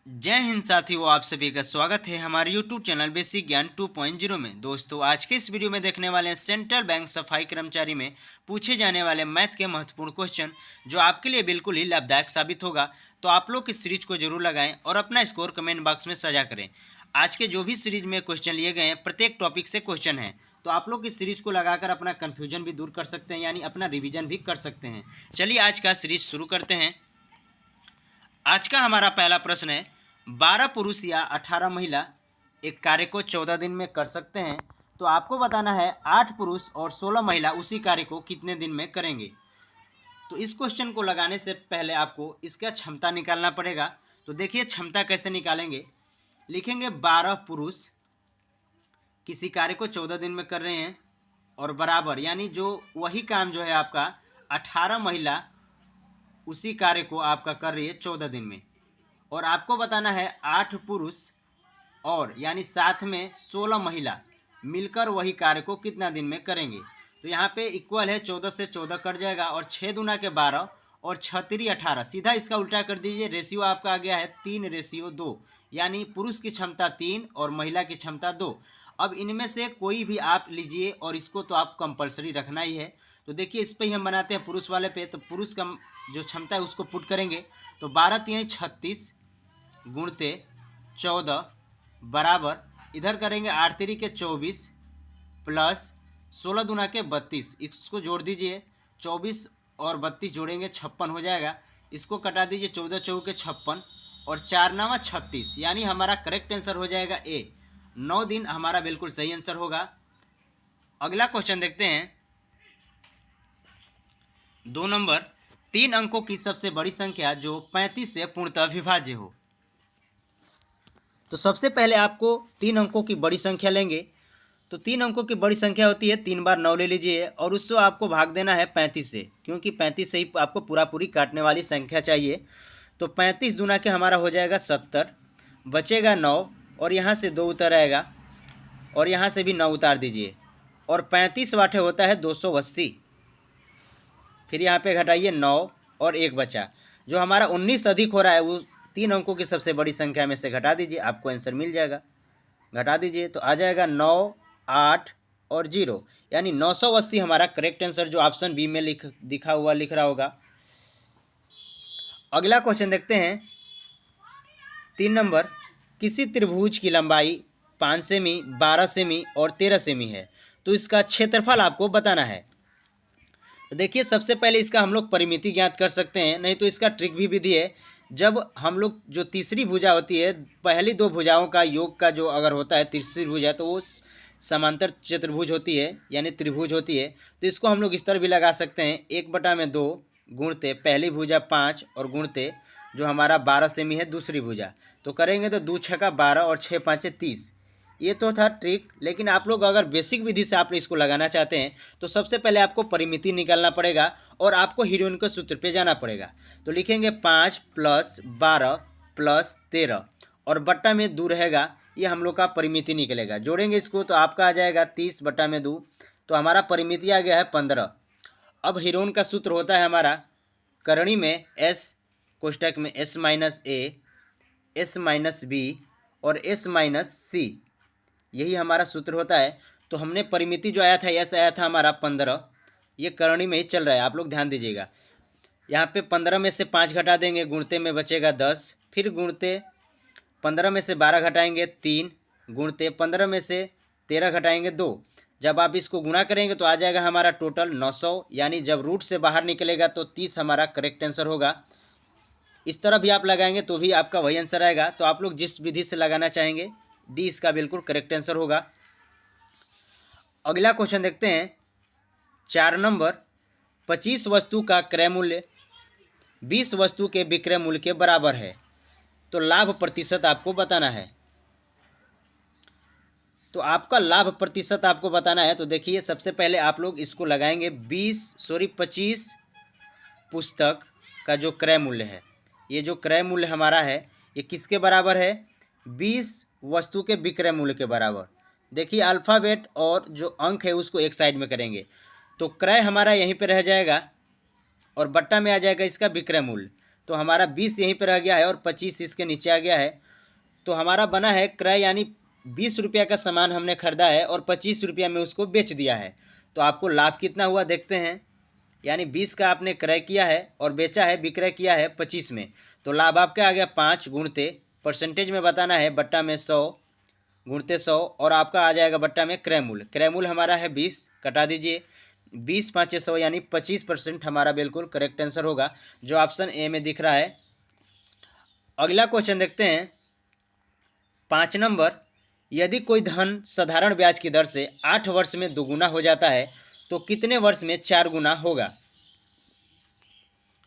जय हिंद साथियों, आप सभी का स्वागत है हमारे YouTube चैनल बेसिक ज्ञान 2.0 में। दोस्तों, आज के इस वीडियो में देखने वाले हैं सेंट्रल बैंक सफाई कर्मचारी में पूछे जाने वाले मैथ के महत्वपूर्ण क्वेश्चन, जो आपके लिए बिल्कुल ही लाभदायक साबित होगा। तो आप लोग इस सीरीज को जरूर लगाएं और अपना स्कोर कमेंट बॉक्स में साझा करें। आज के जो भी सीरीज में क्वेश्चन लिए गए हैं, प्रत्येक टॉपिक से क्वेश्चन है, तो आप लोग इस सीरीज को लगाकर अपना कन्फ्यूजन भी दूर कर सकते हैं, यानी अपना रिविजन भी कर सकते हैं। चलिए आज का सीरीज शुरू करते हैं। आज का हमारा पहला प्रश्न है, 12 पुरुष या 18 महिला एक कार्य को 14 दिन में कर सकते हैं, तो आपको बताना है 8 पुरुष और 16 महिला उसी कार्य को कितने दिन में करेंगे। तो इस क्वेश्चन को लगाने से पहले आपको इसका क्षमता निकालना पड़ेगा। तो देखिए क्षमता कैसे निकालेंगे। लिखेंगे 12 पुरुष किसी कार्य को 14 दिन में कर रहे हैं और बराबर, यानी जो वही काम जो है आपका 18 महिला उसी कार्य को आपका कर रही है 14 दिन में। और आपको बताना है 8 पुरुष और यानी साथ में 16 महिला मिलकर वही कार्य को कितना दिन में करेंगे। तो यहाँ पे इक्वल है, 14 से 14 कट जाएगा और 6 दूना के 12 और 6 तिरी 18। सीधा इसका उल्टा कर दीजिए। रेशियो आपका आ गया है 3:2, यानी पुरुष की क्षमता 3 और महिला की क्षमता 2। अब इनमें से कोई भी आप लीजिए और इसको तो आप कंपलसरी रखना ही है। तो देखिए इस पे ही हम बनाते हैं पुरुष वाले पे। तो पुरुष का जो क्षमता है उसको पुट करेंगे। तो 12 3 36 गुणते 14 बराबर, इधर करेंगे 8 तिरी के 24 प्लस 16 दूना के 32। इसको जोड़ दीजिए, 24 और 32 जोड़ेंगे 56 हो जाएगा। इसको कटा दीजिए, 14 चौके 56 और 4 नामा 36, यानी हमारा करेक्ट आंसर हो जाएगा ए। 9 दिन हमारा बिल्कुल सही आंसर होगा। अगला क्वेश्चन देखते हैं। 2 नंबर, 3 अंकों की सबसे बड़ी संख्या जो 35 से पूर्णतः विभाज्य हो। तो सबसे पहले आपको 3 अंकों की बड़ी संख्या लेंगे। तो 3 अंकों की बड़ी संख्या होती है, 3 बार 9 ले लीजिए और उसको आपको भाग देना है 35 से, क्योंकि 35 से ही आपको पूरा पूरी काटने वाली संख्या चाहिए। तो 35 दूना के हमारा हो जाएगा 70, बचेगा 9 और यहाँ से 2 उतर आएगा और यहाँ से भी 9 उतार दीजिए और 35 वाटे होता है 280। फिर यहाँ पे घटाइए 9 और 1 बचा, जो हमारा 19 अधिक हो रहा है वो 3 अंकों की सबसे बड़ी संख्या में से घटा दीजिए, आपको आंसर मिल जाएगा। घटा दीजिए तो आ जाएगा 9 8 और 0, यानी 980 हमारा करेक्ट आंसर, जो ऑप्शन बी में दिख रहा होगा। अगला क्वेश्चन देखते हैं। 3 नंबर, किसी त्रिभुज की लंबाई 5 सेमी, 12 सेमी और 13 सेमी है, तो इसका क्षेत्रफल आपको बताना है। तो देखिए सबसे पहले इसका हम लोग परिमिति ज्ञात कर सकते हैं, नहीं तो इसका ट्रिक भी विधि है। जब हम लोग जो तीसरी भुजा होती है, पहली 2 भुजाओं का योग का जो अगर होता है तीसरी भुजा, तो वो समांतर चतुर्भुज होती है, यानी त्रिभुज होती है। तो इसको हम लोग इस तरह भी लगा सकते हैं, 1/2 गुणते पहली भुजा 5 और गुणते जो हमारा 12 सेमी है दूसरी भुजा। तो करेंगे तो 2 छक्का 12 और 6 5 30। ये तो था ट्रिक, लेकिन आप लोग अगर बेसिक विधि से आप इसको लगाना चाहते हैं तो सबसे पहले आपको परिमिति निकालना पड़ेगा और आपको हीरोइन के सूत्र पे जाना पड़ेगा। तो लिखेंगे 5 + 12 + 13 और बट्टा में 2 रहेगा, ये हम लोग का परिमिति निकलेगा। जोड़ेंगे इसको तो आपका आ जाएगा 30/2, तो हमारा परिमिति आ गया है 15। अब हीरोइन का सूत्र होता है हमारा करणी में S कोष्टक में S-A, S-B और S-C, यही हमारा सूत्र होता है। तो हमने परिमिति जो आया था यस आया था हमारा 15, ये करणी में ही चल रहा है, आप लोग ध्यान दीजिएगा। यहाँ पे 15 में से 5 घटा देंगे, गुणते में बचेगा 10, फिर गुणते 15 में से 12 घटाएंगे 3, गुणते 15 में से 13 घटाएंगे 2। जब आप इसको गुणा करेंगे तो आ जाएगा हमारा टोटल 900, यानी जब रूट से बाहर निकलेगा तो 30 हमारा करेक्ट आंसर होगा। इस तरह भी आप लगाएंगे तो भी आपका वही आंसर आएगा। तो आप लोग जिस विधि से लगाना चाहेंगे, डी इसका बिल्कुल करेक्ट आंसर होगा। अगला क्वेश्चन देखते हैं। 4 नंबर, 25 वस्तु का क्रय मूल्य 20 वस्तु के विक्रय मूल्य के बराबर है, तो लाभ प्रतिशत आपको बताना है। तो आपका लाभ प्रतिशत आपको बताना है। तो देखिए सबसे पहले आप लोग इसको लगाएंगे 25 पुस्तक का जो क्रय मूल्य है, ये जो क्रय मूल्य हमारा है ये किसके बराबर है? 20 वस्तु के विक्रय मूल्य के बराबर। देखिए अल्फ़ाबेट और जो अंक है उसको एक साइड में करेंगे, तो क्रय हमारा यहीं पे रह जाएगा और बट्टा में आ जाएगा इसका विक्रय मूल्य। तो हमारा 20 यहीं पर रह गया है और 25 इसके नीचे आ गया है। तो हमारा बना है क्रय, यानी 20 रुपया का सामान हमने खरीदा है और 25 रुपया में उसको बेच दिया है। तो आपको लाभ कितना हुआ देखते हैं। यानी 20 का आपने क्रय किया है और बेचा है, विक्रय किया है 25 में। तो लाभ आपका आ गया 5 गुणते परसेंटेज में बताना है, बट्टा में 100 गुणते 100, और आपका आ जाएगा बट्टा में क्रय मूल्य। क्रय मूल्य हमारा है 20, कटा दीजिए, 20 5 100 यानी 25% हमारा बिल्कुल करेक्ट आंसर होगा, जो ऑप्शन ए में दिख रहा है। अगला क्वेश्चन देखते हैं 5 नंबर। यदि कोई धन साधारण ब्याज की दर से 8 वर्ष में दोगुना हो जाता है तो कितने वर्ष में 4 गुना होगा।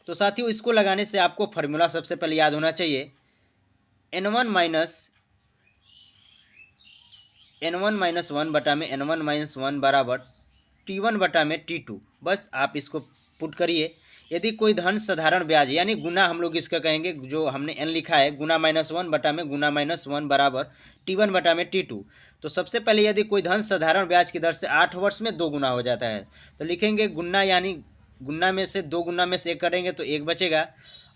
तो साथियों, इसको लगाने से आपको फॉर्मूला सबसे पहले याद होना चाहिए, n1 माइनस वन बटा में n1 माइनस वन बराबर t1 बटा में t2। बस आप इसको पुट करिए। यदि कोई धन साधारण ब्याज, यानी गुना हम लोग इसका कहेंगे, जो हमने n लिखा है, गुना माइनस वन बटा में गुना माइनस वन बराबर t1 बटा में t2। तो सबसे पहले यदि कोई धन साधारण ब्याज की दर से 8 वर्ष में 2 गुना हो जाता है तो लिखेंगे गुना, यानी गुना में से 2 गुना में से 1 करेंगे तो 1 बचेगा,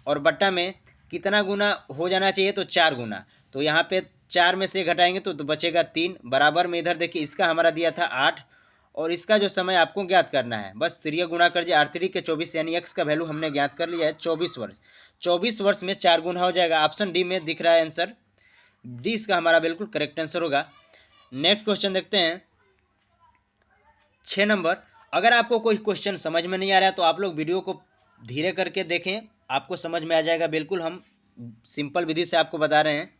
और बट्टा में कितना गुना हो जाना चाहिए तो 4 गुना। तो यहाँ पे 4 में से घटाएंगे तो बचेगा 3, बराबर में इधर देखिए इसका हमारा दिया था 8, और इसका जो समय आपको ज्ञात करना है, बस 3 गुना कर दिए, 8 3 के 24, यानी एक्स का वैल्यू हमने ज्ञात कर लिया है 24 वर्ष। 24 वर्ष में 4 गुना हो जाएगा। ऑप्शन डी में दिख रहा है आंसर, डी इसका हमारा बिल्कुल करेक्ट आंसर होगा। नेक्स्ट क्वेश्चन देखते हैं 6 नंबर। अगर आपको कोई क्वेश्चन समझ में नहीं आ रहा है तो आप लोग वीडियो को धीरे करके देखें, आपको समझ में आ जाएगा। बिल्कुल हम सिंपल विधि से आपको बता रहे हैं।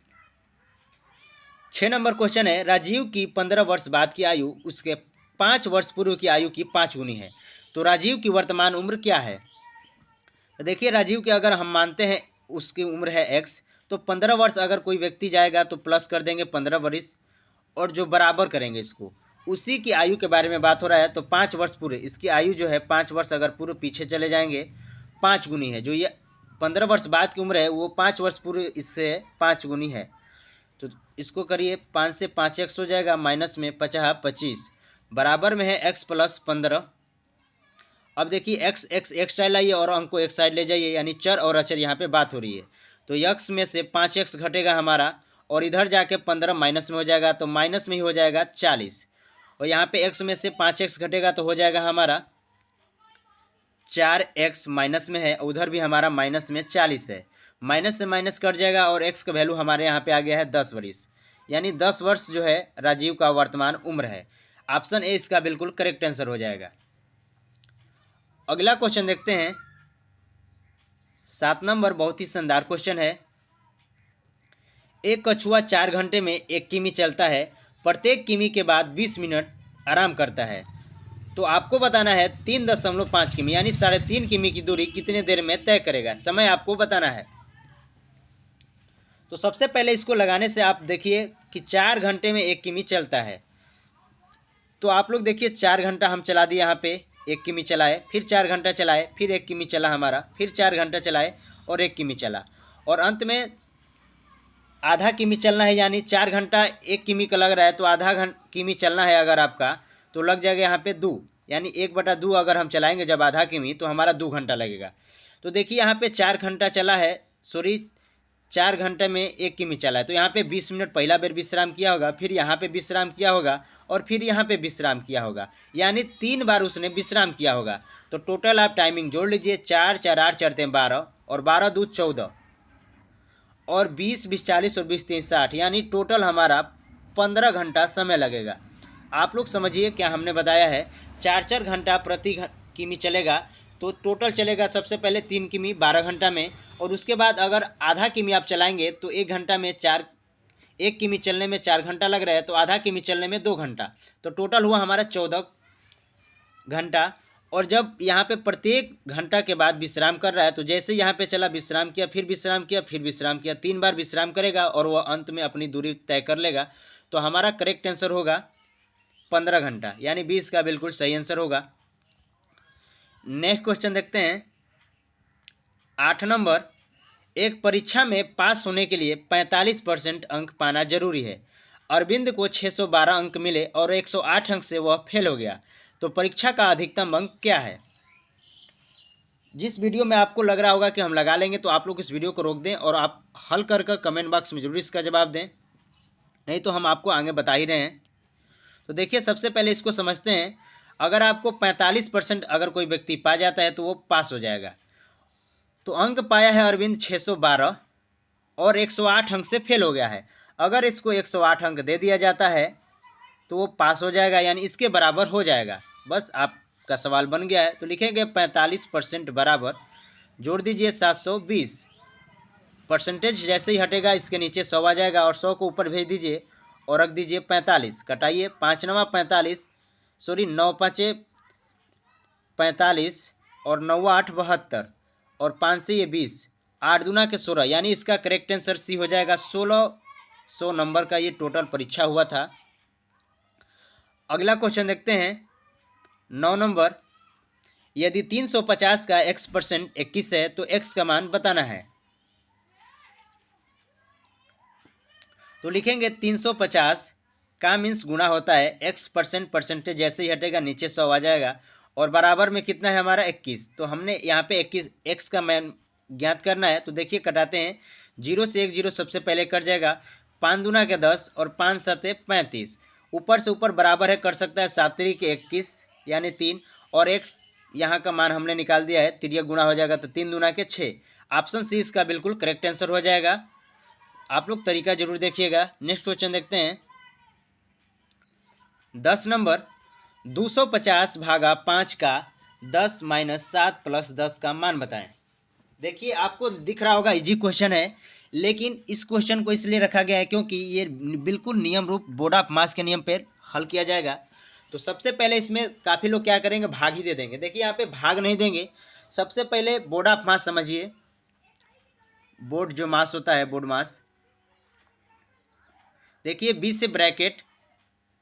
6 नंबर क्वेश्चन है, राजीव की 15 वर्ष बाद की आयु उसके 5 वर्ष पूर्व की आयु की 5 गुनी है, तो राजीव की वर्तमान उम्र क्या है। तो देखिए, राजीव की अगर हम मानते हैं उसकी उम्र है x, तो 15 वर्ष अगर कोई व्यक्ति जाएगा तो प्लस कर देंगे 15 वर्ष, और जो बराबर करेंगे इसको, उसी की आयु के बारे में बात हो रहा है। तो 5 वर्ष पूरे, इसकी आयु जो है 5 वर्ष अगर पूरे पीछे चले जाएंगे, 5 गुनी है। जो ये 15 वर्ष बाद की उम्र है वो 5 वर्ष पूरे इससे 5 गुनी है। तो इसको करिए, 5 से 5 एक्स हो जाएगा, माइनस में 50 25, बराबर में है x प्लस 15। अब देखिए x x एक साइड लाइए और अंक को एक साइड ले जाइए, यानी चर और अचर यहाँ पे बात हो रही है। तो x में से 5x घटेगा हमारा, और इधर जाके 15 माइनस में हो जाएगा, तो माइनस में ही हो जाएगा 40, और यहाँ पे x में से 5x घटेगा तो हो जाएगा हमारा 4x, माइनस में है, उधर भी हमारा माइनस में 40 है, माइनस से माइनस कट जाएगा, और x का वैल्यू हमारे यहाँ पे आ गया है 10 वर्ष, यानी 10 वर्ष जो है राजीव का वर्तमान उम्र है। ऑप्शन ए इसका बिल्कुल करेक्ट आंसर हो जाएगा। अगला क्वेश्चन देखते हैं 7 नंबर। बहुत ही शानदार क्वेश्चन है। एक कछुआ 4 घंटे में 1 किमी चलता है, प्रत्येक किमी के बाद 20 मिनट आराम करता है। तो आपको बताना है 3.5 किमी यानी 3.5 किमी की दूरी कितने देर में तय करेगा। समय आपको बताना है। तो सबसे पहले इसको लगाने से आप देखिए कि 4 घंटे में 1 किमी चलता है। तो आप लोग देखिए 4 घंटा हम चला दिए, यहाँ पे 1 किमी चलाए, फिर 4 घंटा चलाए, फिर 1 किमी चला हमारा, फिर 4 घंटा चलाए और 1 किमी चला, और अंत में आधा किमी चलना है। यानी 4 घंटा 1 किमी का लग रहा है, तो आधा किमी चलना है अगर आपका, तो लग जाएगा यहाँ पे 2, यानी 1/2 अगर हम चलाएंगे जब आधा किमी, तो हमारा 2 घंटा लगेगा। तो देखिए यहाँ पे 4 घंटा चला है, 4 घंटे में 1 किमी चला है, तो यहाँ पे 20 मिनट पहला बेर विश्राम किया होगा, फिर यहाँ पे विश्राम किया होगा, और फिर यहाँ पे विश्राम किया होगा, यानी 3 बार उसने विश्राम किया होगा। तो टोटल आप टाइमिंग जोड़ लीजिए, 4 4 8 4 3 12, और 12 2 14, और 20 20 40 और 20 3 60, यानी टोटल हमारा 15 घंटा समय लगेगा। आप लोग समझिए क्या हमने बताया है, 4 घंटा प्रति किमी चलेगा, तो टोटल चलेगा सबसे पहले 3 किमी 12 घंटा में, और उसके बाद अगर आधा किमी आप चलाएंगे तो 1 घंटा में 1 किमी चलने में 4 घंटा लग रहा है, तो आधा किमी चलने में 2 घंटा, तो टोटल हुआ हमारा 14 घंटा। और जब यहाँ पे प्रत्येक घंटा के बाद विश्राम कर रहा है, तो जैसे यहाँ पे चला विश्राम किया, फिर विश्राम किया, फिर विश्राम किया, 3 बार विश्राम करेगा और वह अंत में अपनी दूरी तय कर लेगा। तो हमारा करेक्ट आंसर होगा 15 घंटा, यानी 20 का बिल्कुल सही आंसर होगा। नेक्स्ट क्वेश्चन देखते हैं 8 नंबर। एक परीक्षा में पास होने के लिए 45% अंक पाना जरूरी है। अरविंद को 612 अंक मिले और 108 अंक से वह फेल हो गया, तो परीक्षा का अधिकतम अंक क्या है। जिस वीडियो में आपको लग रहा होगा कि हम लगा लेंगे तो आप लोग इस वीडियो को रोक दें और आप हल कर कर कमेंट बॉक्स में जरूर इसका जवाब दें, नहीं तो हम आपको आगे बता ही रहे हैं। तो देखिए सबसे पहले इसको समझते हैं। अगर आपको 45% अगर कोई व्यक्ति पा जाता है तो वो पास हो जाएगा। तो अंक पाया है अरविंद 612 और 108 अंक से फेल हो गया है। अगर इसको 108 अंक दे दिया जाता है तो वो पास हो जाएगा, यानी इसके बराबर हो जाएगा। बस आपका सवाल बन गया है। तो लिखेंगे 45% बराबर, जोड़ दीजिए 720। परसेंटेज जैसे ही हटेगा इसके नीचे 100 आ जाएगा और 100 को ऊपर भेज दीजिए और रख दीजिए 45। कटाइए, 5 नवा 45, सॉरी 9 पाँचे 45 और 9 8 72 और 5 से ये 20, 8 दूना के 16, यानी इसका करेक्ट आंसर सी हो जाएगा। 1600 नंबर का ये टोटल परीक्षा हुआ था। अगला क्वेश्चन देखते हैं 9 नंबर। यदि 350 का x% 21 है तो x का मान बताना है। तो लिखेंगे 350 का मीन्स गुणा होता है x%, परसेंटेज जैसे ही हटेगा नीचे 100 आ जाएगा और बराबर में कितना है हमारा 21। तो हमने यहाँ पे 21 x का मान ज्ञात करना है। तो देखिए कटाते हैं, 0 से 1 0 सबसे पहले कट जाएगा, 5 दूना के 10 और 5 7 35, ऊपर से ऊपर बराबर है, कर सकता है 7 3 के 21 यानी 3, और x यहाँ का मान हमने निकाल दिया है, तिरिया गुणा हो जाएगा तो 3 दूना के 6। ऑप्शन सी इसका बिल्कुल करेक्ट आंसर हो जाएगा। आप लोग तरीका जरूर देखिएगा। नेक्स्ट क्वेश्चन देखते हैं 10 नंबर। 250 भागा 5 का 10 - 7 + 10 का मान बताएं। देखिए आपको दिख रहा होगा इजी क्वेश्चन है, लेकिन इस क्वेश्चन को इसलिए रखा गया है क्योंकि ये बिल्कुल नियम रूप बोर्ड ऑफ मास के नियम पर हल किया जाएगा। तो सबसे पहले इसमें काफ़ी लोग क्या करेंगे, भाग ही दे देंगे। देखिए यहाँ पे भाग नहीं देंगे। सबसे पहले बोर्ड ऑफ मास समझिए। बोर्ड जो मास होता है, बोर्ड मास, देखिए बी से ब्रैकेट,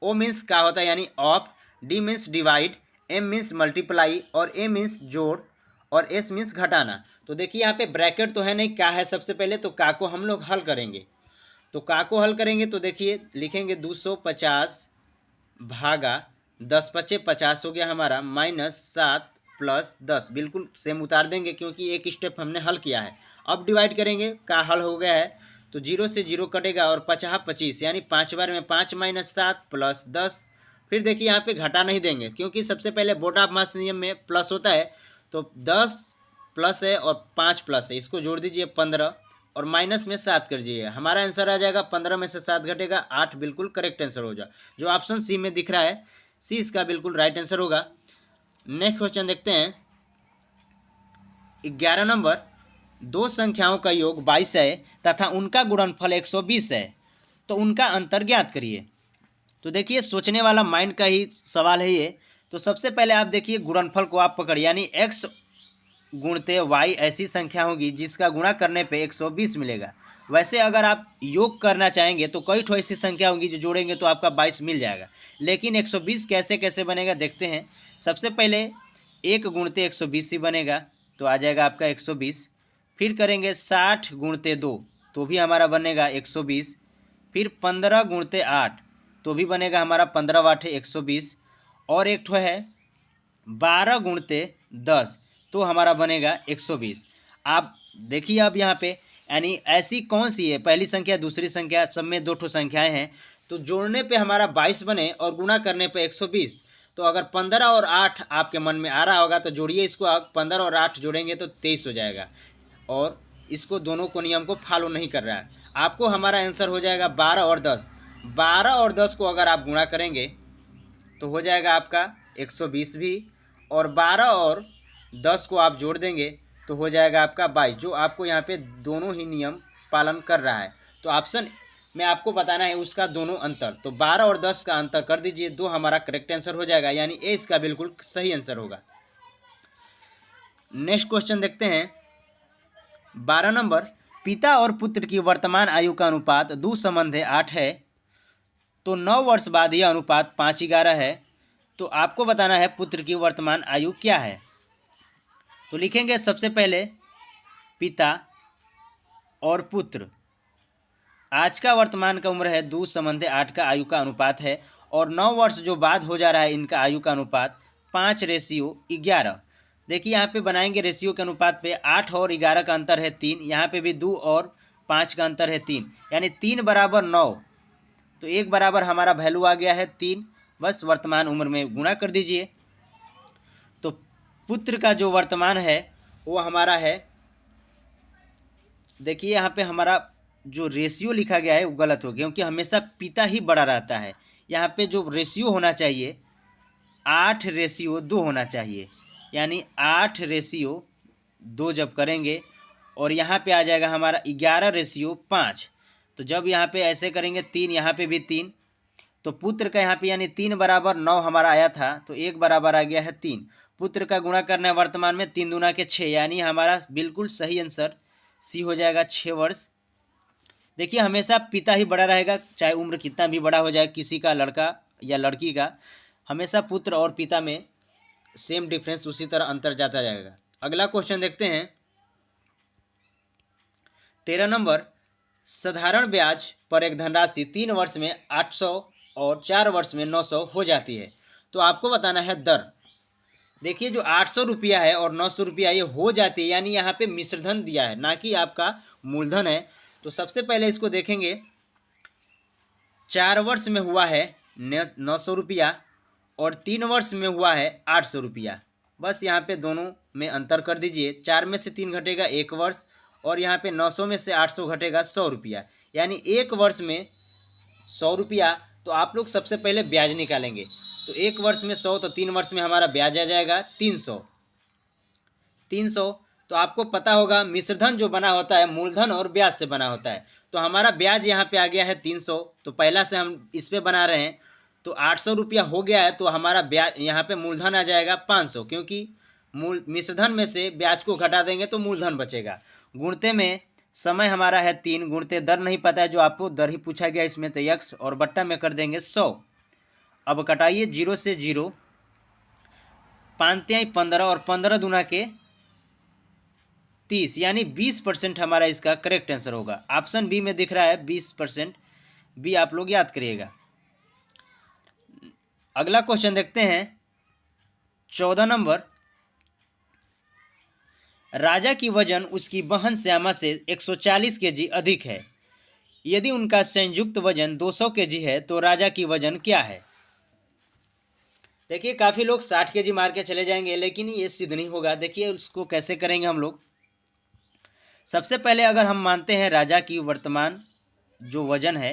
ओ मीन्स क्या होता है यानी of, D means divide, M means multiply और ए मीन्स जोड़ और एस मीन्स घटाना। तो देखिए यहाँ पे ब्रैकेट तो है नहीं, क्या है सबसे पहले तो का को हम लोग हल करेंगे। तो का को हल करेंगे तो देखिए लिखेंगे 250 भागा 10 पचे 50 हो गया हमारा, -7 + 10, बिल्कुल सेम उतार देंगे क्योंकि एक स्टेप हमने हल किया है। अब डिवाइड करेंगे, का हल हो गया है तो 0 से 0 कटेगा और 50 25, यानी 5 बार में 5 - 7 + 10। फिर देखिए यहाँ पे घटा नहीं देंगे क्योंकि सबसे पहले बोर्ड ऑफ मास नियम में प्लस होता है। तो 10 प्लस है और 5 प्लस है, इसको जोड़ दीजिए 15 और माइनस में 7 कर दीजिए, हमारा आंसर आ जाएगा 15 में से 7 घटेगा 8, बिल्कुल करेक्ट आंसर हो जाए। जो ऑप्शन सी में दिख रहा है, सी इसका बिल्कुल राइट आंसर होगा। नेक्स्ट क्वेश्चन देखते हैं 11 नंबर। दो संख्याओं का योग 22 है तथा उनका गुणनफल 120 है, तो उनका अंतर ज्ञात करिए। तो देखिए सोचने वाला माइंड का ही सवाल है ये। तो सबसे पहले आप देखिए गुणनफल को आप पकड़, यानी x गुणते y ऐसी संख्या होगी जिसका गुणा करने पे 120 मिलेगा। वैसे अगर आप योग करना चाहेंगे तो कई ठो ऐसी संख्या होगी जो जोड़ेंगे तो आपका 22 मिल जाएगा, लेकिन 120 कैसे कैसे बनेगा देखते हैं। सबसे पहले 1 गुणते 120 ही बनेगा, तो आ जाएगा आपका 120। फिर करेंगे 60 गुणते 2 तो भी हमारा बनेगा 120। फिर 15 गुणते 8 तो भी बनेगा हमारा 15 8 120। और एक ठो है 12 गुणते 10 तो हमारा बनेगा 120। आप देखिए अब यहाँ पे यानी ऐसी कौन सी है, पहली संख्या दूसरी संख्या सब में 2 ठो संख्याएं हैं, तो जोड़ने पे हमारा 22 बने और गुणा करने पे 120। तो अगर 15 और 8 आपके मन में आ रहा होगा तो जोड़िए इसको, आप 15 और 8 जोड़ेंगे तो 23 हो जाएगा। और इसको दोनों को नियम को फॉलो नहीं कर रहा है। आपको हमारा आंसर हो जाएगा 12 और 10। 12 और 10 को अगर आप गुणा करेंगे तो हो जाएगा आपका 120 भी, और 12 और 10 को आप जोड़ देंगे तो हो जाएगा आपका 22, जो आपको यहाँ पे दोनों ही नियम पालन कर रहा है। तो ऑप्शन में आपको बताना है उसका दोनों अंतर। तो 12 और 10 का अंतर कर दीजिए, 2 हमारा करेक्ट आंसर हो जाएगा, यानी ए इसका बिल्कुल सही आंसर होगा। नेक्स्ट क्वेश्चन देखते हैं 12 नंबर। पिता और पुत्र की वर्तमान आयु का अनुपात 2:8 है, तो 9 वर्ष बाद यह अनुपात 5:11 है। तो आपको बताना है पुत्र की वर्तमान आयु क्या है। तो लिखेंगे सबसे पहले पिता और पुत्र, आज का वर्तमान का उम्र है 2:8 का आयु का अनुपात है, और 9 वर्ष जो बाद हो जा रहा है इनका आयु का अनुपात 5:11। देखिए यहाँ पे बनाएंगे रेशियो के अनुपात पे 8 और 11 का अंतर है 3, यहाँ पे भी 2 और 5 का अंतर है 3, यानी 3 बराबर 9। तो 1 बराबर हमारा वैल्यू आ गया है 3, बस वर्तमान उम्र में गुणा कर दीजिए। तो पुत्र का जो वर्तमान है वो हमारा है, देखिए यहाँ पे हमारा जो रेशियो लिखा गया है वो गलत हो गया, क्योंकि हमेशा पिता ही बड़ा रहता है। यहाँ पे जो रेशियो होना चाहिए 8:2 होना चाहिए, यानी 8:2 जब करेंगे और यहाँ पे आ जाएगा हमारा 11:5। तो जब यहाँ पे ऐसे करेंगे 3, यहाँ पे भी 3, तो पुत्र का यहाँ पे यानी 3 बराबर 9 हमारा आया था, तो 1 बराबर आ गया है 3। पुत्र का गुणा करना है वर्तमान में 3 दूना के 6, यानी हमारा बिल्कुल सही आंसर सी हो जाएगा 6 वर्ष। देखिए हमेशा पिता ही बड़ा रहेगा, चाहे उम्र कितना भी बड़ा हो जाए किसी का, लड़का या लड़की का, हमेशा पुत्र और पिता में सेम डिफरेंस, उसी तरह अंतर जाता जाएगा। अगला क्वेश्चन देखते हैं 13 नंबर। साधारण ब्याज पर एक धनराशि 3 वर्ष में 800 और 4 वर्ष में 900 हो जाती है, तो आपको बताना है दर। देखिए जो 800 रुपया है और 900 रुपया ये हो जाती है, यानी यहाँ पे मिश्रधन दिया है, ना कि आपका मूलधन है। तो सबसे पहले इसको देखेंगे, 4 वर्ष में हुआ है 900 रुपया और 3 वर्ष में हुआ है 800 रुपया। बस यहाँ पे दोनों में अंतर कर दीजिए, 4 में से 3 घटेगा 1 वर्ष, और यहाँ पे 900 में से 800 घटेगा 100 रुपया, यानी 1 वर्ष में 100 रुपया। तो आप लोग सबसे पहले ब्याज निकालेंगे, तो 1 वर्ष में 100, तो 3 वर्ष में हमारा ब्याज आ जाएगा 300। तो आपको पता होगा मिश्रधन जो बना होता है मूलधन और ब्याज से बना होता है। तो हमारा ब्याज यहाँ पे आ गया है 300, तो पहला से हम इस पे बना रहे हैं, तो 800 रुपया हो गया है, तो हमारा ब्याज यहाँ पे मूलधन आ जाएगा 500, क्योंकि मिश्रधन में से ब्याज को घटा देंगे तो मूलधन बचेगा। गुणते में समय हमारा है 3, गुणते दर नहीं पता है, जो आपको दर ही पूछा गया इसमें, तो x और बट्टा में कर देंगे 100। अब कटाइए 0 से 0, 5 15 और 15 दूना के 30, यानी 20% हमारा इसका करेक्ट आंसर होगा। ऑप्शन बी में दिख रहा है 20%, बी आप लोग याद करिएगा। अगला क्वेश्चन देखते हैं 14 नंबर। राजा की वजन उसकी बहन श्यामा से 140 केजी अधिक है, यदि उनका संयुक्त वजन 200 केजी है तो राजा की वजन क्या है। देखिए काफ़ी लोग 60 केजी मार के चले जाएंगे, लेकिन ये सिद्ध नहीं होगा। देखिए उसको कैसे करेंगे हम लोग। सबसे पहले अगर हम मानते हैं राजा की वर्तमान जो वजन है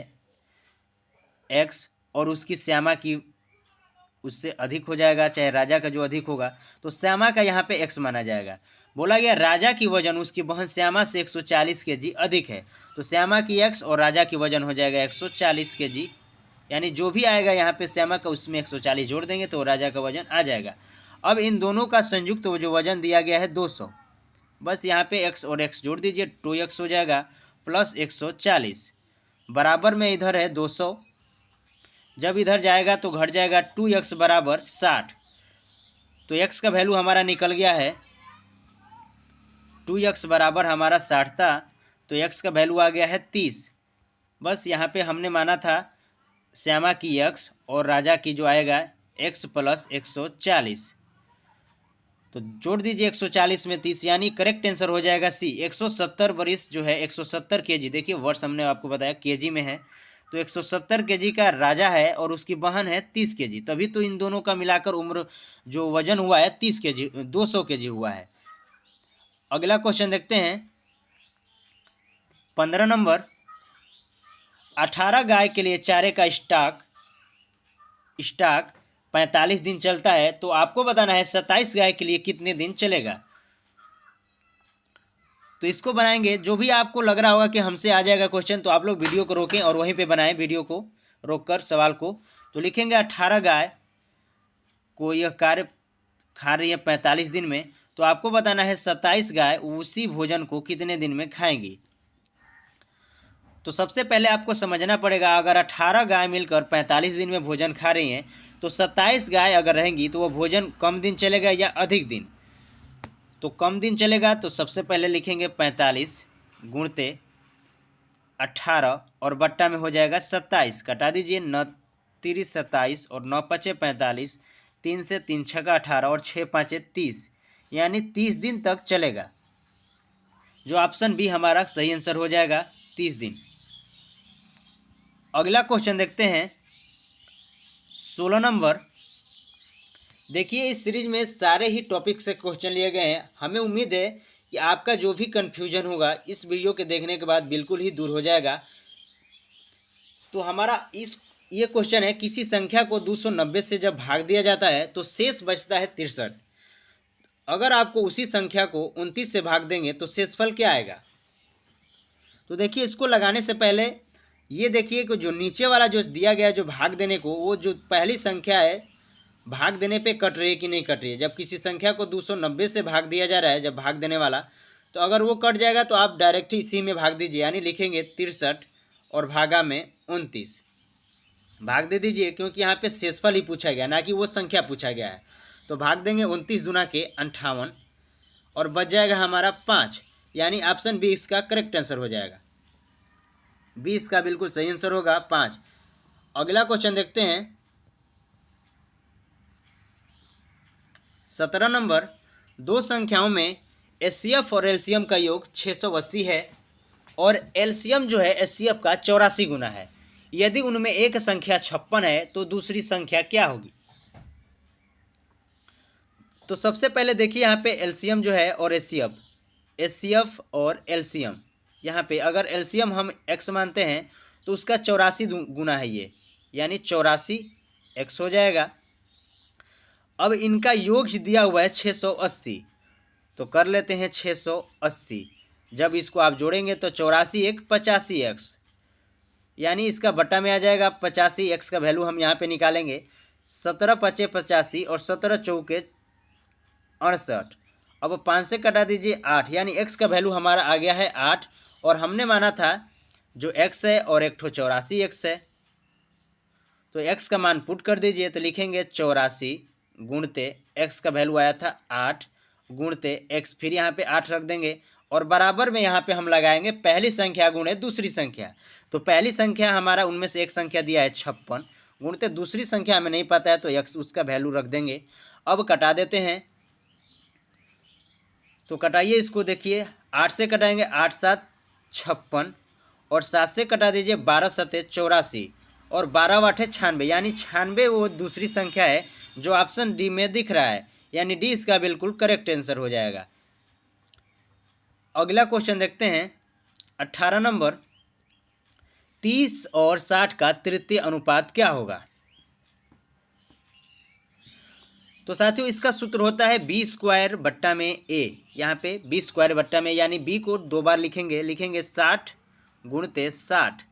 x और उसकी श्यामा की उससे अधिक हो जाएगा, चाहे राजा का जो अधिक होगा, तो श्यामा का यहाँ पे x माना जाएगा। बोला गया राजा की वजन उसकी बहन श्यामा से 140 केजी अधिक है, तो श्यामा की x और राजा की वजन हो जाएगा 140 केजी, यानी जो भी आएगा यहाँ पे श्यामा का उसमें 140 जोड़ देंगे तो राजा का वजन आ जाएगा। अब इन दोनों का संयुक्त जो वजन दिया गया है 200, बस यहाँ पे x और x जोड़ दीजिए, 2x हो जाएगा प्लस 140, बराबर में इधर है 200, जब इधर जाएगा तो घट जाएगा 2x बराबर 60। तो x का वैल्यू हमारा निकल गया है, 2x बराबर हमारा 60 था, तो x का वैल्यू आ गया है 30। बस यहाँ पे हमने माना था श्यामा की x और राजा की जो आएगा x प्लस 140, तो जोड़ दीजिए 140 में 30, यानी करेक्ट आंसर हो जाएगा सी 170 बरिस जो है 170 केजी। देखिए वर्ष हमने आपको बताया केजी में है, तो 170 केजी का राजा है और उसकी बहन है 30 केजी, तभी तो इन दोनों का मिलाकर उम्र जो वजन हुआ है 30 केजी 200 केजी हुआ है। अगला क्वेश्चन देखते हैं 15 नंबर। 18 गाय के लिए चारे का स्टॉक 45 दिन चलता है, तो आपको बताना है 27 गाय के लिए कितने दिन चलेगा। तो इसको बनाएंगे, जो भी आपको लग रहा होगा कि हमसे आ जाएगा क्वेश्चन, तो आप लोग वीडियो को रोकें और वहीं पे बनाएं, वीडियो को रोककर सवाल को। तो लिखेंगे 18 गाय को यह कार्य खा रही है 45 दिन में, तो आपको बताना है 27 गाय उसी भोजन को कितने दिन में खाएंगी। तो सबसे पहले आपको समझना पड़ेगा, अगर 18 गाय मिलकर 45 दिन में भोजन खा रही हैं, तो 27 गाय अगर रहेंगी तो वो भोजन कम दिन चलेगा या अधिक दिन। तो कम दिन चलेगा, तो सबसे पहले लिखेंगे 45 गुणते 18 और बट्टा में हो जाएगा 27, कटा दीजिए 9 3 27 और 9 5 45, 3 से 3 6 18 और 6 5 30, यानी 30 दिन तक चलेगा। जो ऑप्शन बी हमारा सही आंसर हो जाएगा, 30 दिन। अगला क्वेश्चन देखते हैं 16 नंबर। देखिए इस सीरीज में सारे ही टॉपिक से क्वेश्चन लिए गए हैं। हमें उम्मीद है कि आपका जो भी कन्फ्यूजन होगा इस वीडियो के देखने के बाद बिल्कुल ही दूर हो जाएगा। तो हमारा ये क्वेश्चन है, किसी संख्या को 290 से जब भाग दिया जाता है तो शेष बचता है 63। अगर आपको उसी संख्या को 29 से भाग देंगे तो शेषफल क्या आएगा। तो देखिए इसको लगाने से पहले ये देखिए कि जो नीचे वाला जो दिया गया है जो भाग देने को, वो जो पहली संख्या है भाग देने पे कट रही है कि नहीं कट रही है। जब किसी संख्या को 290 से भाग दिया जा रहा है, जब भाग देने वाला, तो अगर वो कट जाएगा तो आप डायरेक्ट ही इसी में भाग दीजिए, यानी लिखेंगे 63 और भागा में 29 भाग दे दीजिए, क्योंकि यहाँ पे शेषफल ही पूछा गया, ना कि वो संख्या पूछा गया है। तो भाग देंगे 29 दूना के 58 और बच जाएगा हमारा 5, यानी ऑप्शन बी इसका करेक्ट आंसर हो जाएगा। बी इसका बिल्कुल सही आंसर होगा, 5। अगला क्वेश्चन देखते हैं 17 नंबर। दो संख्याओं में एचसीएफ और एलसीएम का योग 680 है और एलसीएम जो है एचसीएफ का 84 गुना है। यदि उनमें एक संख्या 56 है तो दूसरी संख्या क्या होगी। तो सबसे पहले देखिए यहाँ पे एलसीएम जो है और एचसीएफ और एलसीएम, यहाँ पे अगर एलसीएम हम x मानते हैं तो उसका 84 गुना है ये, यानी 84x हो जाएगा। अब इनका योग ही दिया हुआ है 680, तो कर लेते हैं 680। जब इसको आप जोड़ेंगे तो 84 एक 85x, यानी इसका बट्टा में आ जाएगा 85x का वैल्यू हम यहाँ पे निकालेंगे। 17 पचे 85 और 17 चौके 68। अब 5 से कटा दीजिए 8, यानी x का वैल्यू हमारा आ गया है 8। और हमने माना था जो x है और एक ठो 84x है, तो x का मान पुट कर दीजिए, तो लिखेंगे 84 गुणते x का वैल्यू आया था 8 गुणते x, फिर यहाँ पे 8 रख देंगे और बराबर में यहाँ पे हम लगाएंगे पहली संख्या गुणे दूसरी संख्या। तो पहली संख्या हमारा उनमें से एक संख्या दिया है 56 गुणते दूसरी संख्या हमें नहीं पता है, तो x उसका वैल्यू रख देंगे। अब कटा देते हैं, तो कटाइए इसको, देखिए 8 से कटाएंगे 8 7 56 और 7 से कटा दीजिए 12 सते 84 और 12 8 96, यानी 96 वो दूसरी संख्या है जो ऑप्शन डी में दिख रहा है, यानी डी इसका बिल्कुल करेक्ट आंसर हो जाएगा। अगला क्वेश्चन देखते हैं 18 नंबर। 30 और 60 का तृतीय अनुपात क्या होगा। तो साथियों इसका सूत्र होता है बी स्क्वायर बट्टा में ए। यहाँ पे बी स्क्वायर बट्टा में, यानी बी को 2 बार लिखेंगे 60 गुणते 60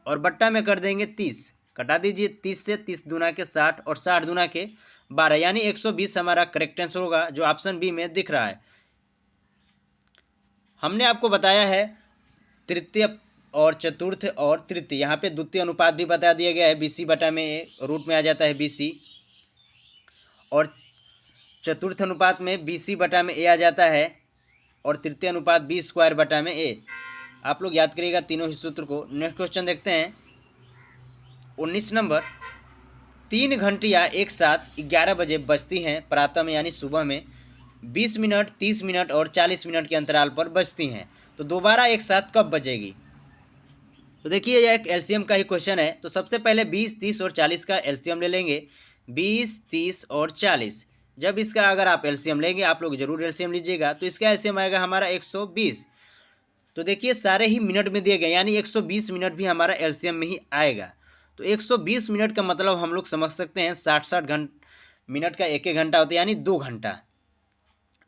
और बट्टा में कर देंगे 30। कटा दीजिए 30 से 30 दूना के 60 और 60 दूना के 12, यानी 120 हमारा करेक्ट आंसर होगा, जो ऑप्शन बी में दिख रहा है। हमने आपको बताया है तृतीय और चतुर्थ और तृतीय, यहाँ पे द्वितीय अनुपात भी बता दिया गया है, बीसी बटा में ए, रूट में आ जाता है बीसी, और चतुर्थ अनुपात में बीसी बटा में ए आ जाता है, और तृतीय अनुपात बी स्क्वायर बटा में ए। आप लोग याद करिएगा तीनों ही सूत्र को। नेक्स्ट क्वेश्चन देखते हैं 19 नंबर। 3 घंटियाँ एक साथ 11 बजे बजती हैं प्रातः में, यानी सुबह में 20 मिनट 30 मिनट और 40 मिनट के अंतराल पर बजती हैं, तो दोबारा एक साथ कब बजेगी। तो देखिए यह एक एलसीएम का ही क्वेश्चन है। तो सबसे पहले 20 30 और 40 का एलसीएम ले लेंगे, 20 30 और 40। जब इसका अगर आप एलसीएम लेंगे, आप लोग जरूर एलसीएम लीजिएगा, तो इसका एलसीएम आएगा हमारा 120। तो देखिए सारे ही मिनट में दिए गए, यानी 120 मिनट भी हमारा एलसीएम में ही आएगा। तो 120 मिनट का मतलब हम लोग समझ सकते हैं 60 मिनट का एक घंटा होता है, यानी 2 घंटा।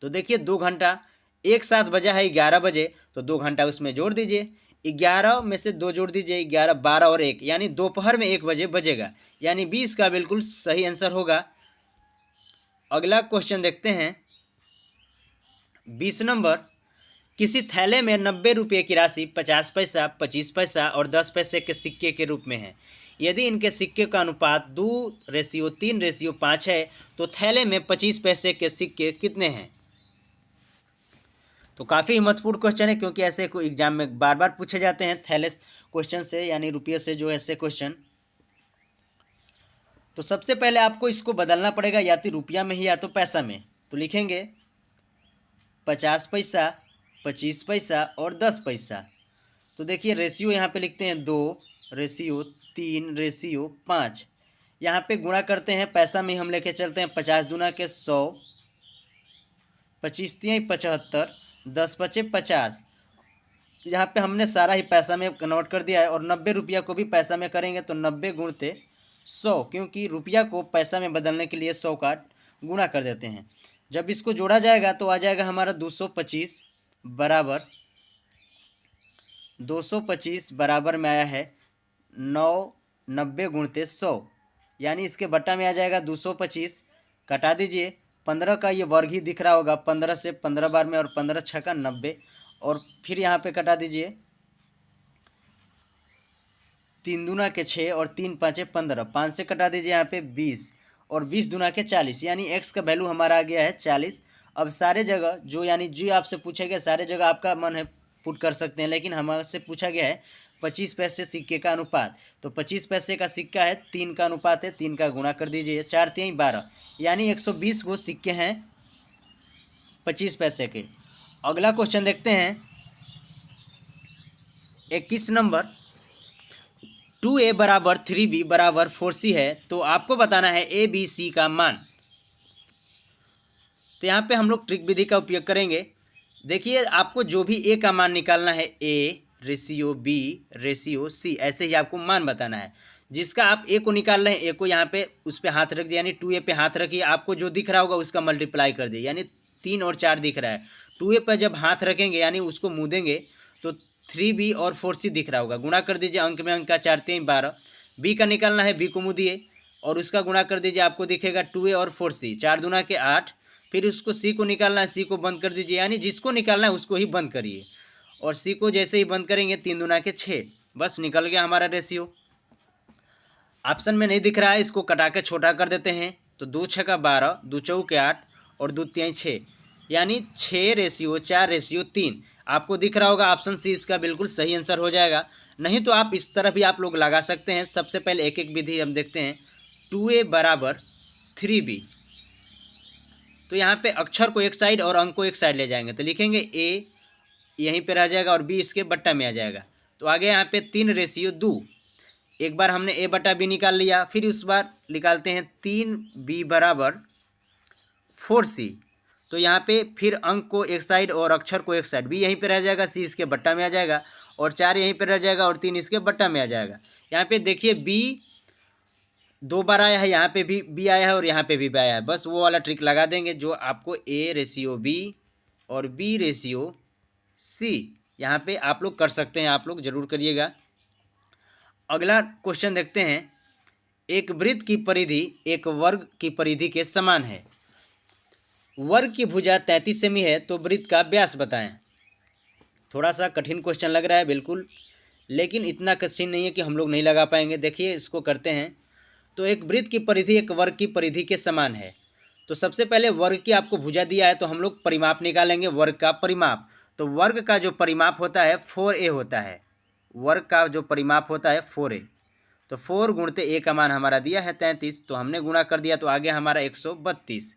तो देखिए 2 घंटा एक साथ बजा है 11 बजे, तो 2 घंटा उसमें जोड़ दीजिए, 11 में से 2 जोड़ दीजिए, 11 12 और 1, यानी दोपहर में 1 बजे बजेगा, यानी 20 का बिल्कुल सही आंसर होगा। अगला क्वेश्चन देखते हैं 20 नंबर। किसी थैले में 90 रुपये की राशि 50 पैसा 25 पैसा और 10 पैसे के सिक्के के रूप में है। यदि इनके सिक्के का अनुपात 2:3:5 है तो थैले में 25 पैसे के सिक्के कितने हैं। तो काफ़ी महत्वपूर्ण क्वेश्चन है, क्योंकि ऐसे को एग्जाम में बार बार पूछे जाते हैं थैले क्वेश्चन से, यानी रुपये से जो ऐसे क्वेश्चन। तो सबसे पहले आपको इसको बदलना पड़ेगा, या तो रुपया में ही या तो पैसा में। तो लिखेंगे 50 पैसा, 25 पैसा और 10 पैसा। तो देखिए रेशियो यहाँ पे लिखते हैं 2, रेशियो 3, रेशियो 5। यहाँ पे गुणा करते हैं, पैसा में हम लेके चलते हैं 50 दूना के 100, 25 तियाई 75, 10 पचे 50। यहाँ पे हमने सारा ही पैसा में कन्वर्ट कर दिया है। और 90 रुपया को भी पैसा में करेंगे तो 90 गुणते 100, क्योंकि रुपया को पैसा में बदलने के लिए 100 का गुणा कर देते हैं। जब इसको जोड़ा जाएगा तो आ जाएगा हमारा 225 बराबर 225 बराबर में आया है 90 गुणते 100, यानी इसके बट्टा में आ जाएगा 225। कटा दीजिए, 15 का ये वर्ग ही दिख रहा होगा, 15 से 15 बार में, और 15 छक्का 90। और फिर यहाँ पे कटा दीजिए, 3 दूना के 6 और 3 पाँचे 15, 5 से कटा दीजिए यहाँ पे 20 और 20 दूना के 40, यानी एक्स का वैल्यू हमारा आ गया है 40। अब सारे जगह जो यानी जी आपसे पूछा गया, सारे जगह आपका मन है पुट कर सकते हैं, लेकिन हमसे पूछा गया है 25 पैसे सिक्के का अनुपात। तो 25 पैसे का सिक्का है, 3 का अनुपात है, 3 का गुणा कर दीजिए, 4 तिहाई 12, यानी 120 गो सिक्के हैं 25 पैसे के। अगला क्वेश्चन देखते हैं 21 नंबर। 2a बराबर 3b बराबर 4c है, तो आपको बताना है a b c का मान। तो यहाँ पे हम लोग ट्रिक विधि का उपयोग करेंगे। देखिए आपको जो भी a का मान निकालना है, a ratio b ratio c, ऐसे ही आपको मान बताना है। जिसका आप a को निकाल रहे हैं, a को यहाँ पे उस पर हाथ रख दिया, यानी 2a पे हाथ रखिए, आपको जो दिख रहा होगा उसका मल्टीप्लाई कर दिए, यानी 3 और 4 दिख रहा है। 2a पर जब हाथ रखेंगे यानी उसको मुँह देंगे तो 3b और 4c दिख रहा होगा। गुणा कर दीजिए, अंक में अंक का 4 तिहाई 12। b का निकालना है, b को मुँह दिए और उसका गुणा कर दीजिए, आपको दिखेगा 2a और 4c, 4 दूना के 8। फिर उसको c को निकालना है, c को बंद कर दीजिए, यानी जिसको निकालना है उसको ही बंद करिए। और c को जैसे ही बंद करेंगे 3 दूना के 6, बस निकल गया हमारा रेशियो। ऑप्शन में नहीं दिख रहा है, इसको कटा के छोटा कर देते हैं, तो 2 छक्का 12, 2 चौके 8 और 2 तिहाई 6, यानी 6 रेशियो 4 रेशियो 3। आपको दिख रहा होगा ऑप्शन सी इसका बिल्कुल सही आंसर हो जाएगा। नहीं तो आप इस तरह भी आप लोग लगा सकते हैं। सबसे पहले एक एक विधि हम देखते हैं। 2a बराबर 3b, तो यहाँ पे अक्षर को एक साइड और अंक को एक साइड ले जाएंगे, तो लिखेंगे a यहीं पे रह जाएगा और b इसके बट्टा में आ जाएगा। तो आगे यहाँ पे 3 रेशियो 2, एक बार हमने a बटा b निकाल लिया, फिर उस बार निकालते हैं 3b बराबर 4c। तो यहाँ पे फिर अंक को एक साइड और अक्षर को एक साइड, b यहीं पे रह जाएगा, c इसके बट्टा में आ जाएगा और 4 यहीं पे रह जाएगा और 3 इसके बट्टा में आ जाएगा। यहाँ पे देखिए b 2 बार आया है, यहाँ पे भी b आया है और यहाँ पे भी b आया है, बस वो वाला ट्रिक लगा देंगे जो आपको a रेशियो b और b रेशियो c यहाँ पे आप लोग कर सकते हैं, आप लोग जरूर करिएगा। अगला क्वेश्चन देखते हैं। एक वृत्त की परिधि एक वर्ग की परिधि के समान है। वर्ग की भुजा 33 सेमी है, तो वृत्त का व्यास बताएं। थोड़ा सा कठिन क्वेश्चन लग रहा है बिल्कुल, लेकिन इतना कठिन नहीं है कि हम लोग नहीं लगा पाएंगे। देखिए इसको करते हैं। तो एक वृत्त की परिधि एक वर्ग की परिधि के समान है, तो सबसे पहले वर्ग की आपको भुजा दिया है, तो हम लोग परिमाप निकालेंगे, वर्ग का परिमाप। तो वर्ग का जो परिमाप होता है 4a होता है, वर्ग का जो परिमाप होता है 4a। तो 4 गुणते a का मान हमारा दिया है 33, तो हमने गुणा कर दिया, तो आ गया हमारा 132।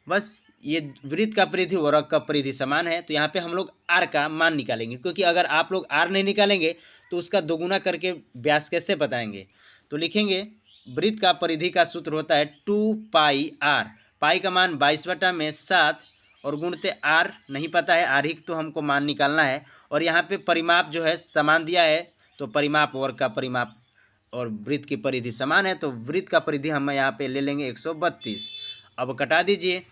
बस ये वृत्त का परिधि वर्ग का परिधि समान है, तो यहाँ पे हम लोग r का मान निकालेंगे, क्योंकि अगर आप लोग r नहीं निकालेंगे तो उसका दोगुना करके व्यास कैसे बताएंगे। तो लिखेंगे वृत्त का परिधि का सूत्र होता है 2 पाई r, पाई का मान 22/7 और गुणते r नहीं पता है, r ही तो हमको मान निकालना है। और यहाँ पे परिमाप जो है समान दिया है, तो परिमाप वर्ग का परिमाप और वृत्त की परिधि समान है, तो वृत्त का परिधि हम यहाँ पे ले लेंगे 132। अब कटा दीजिए,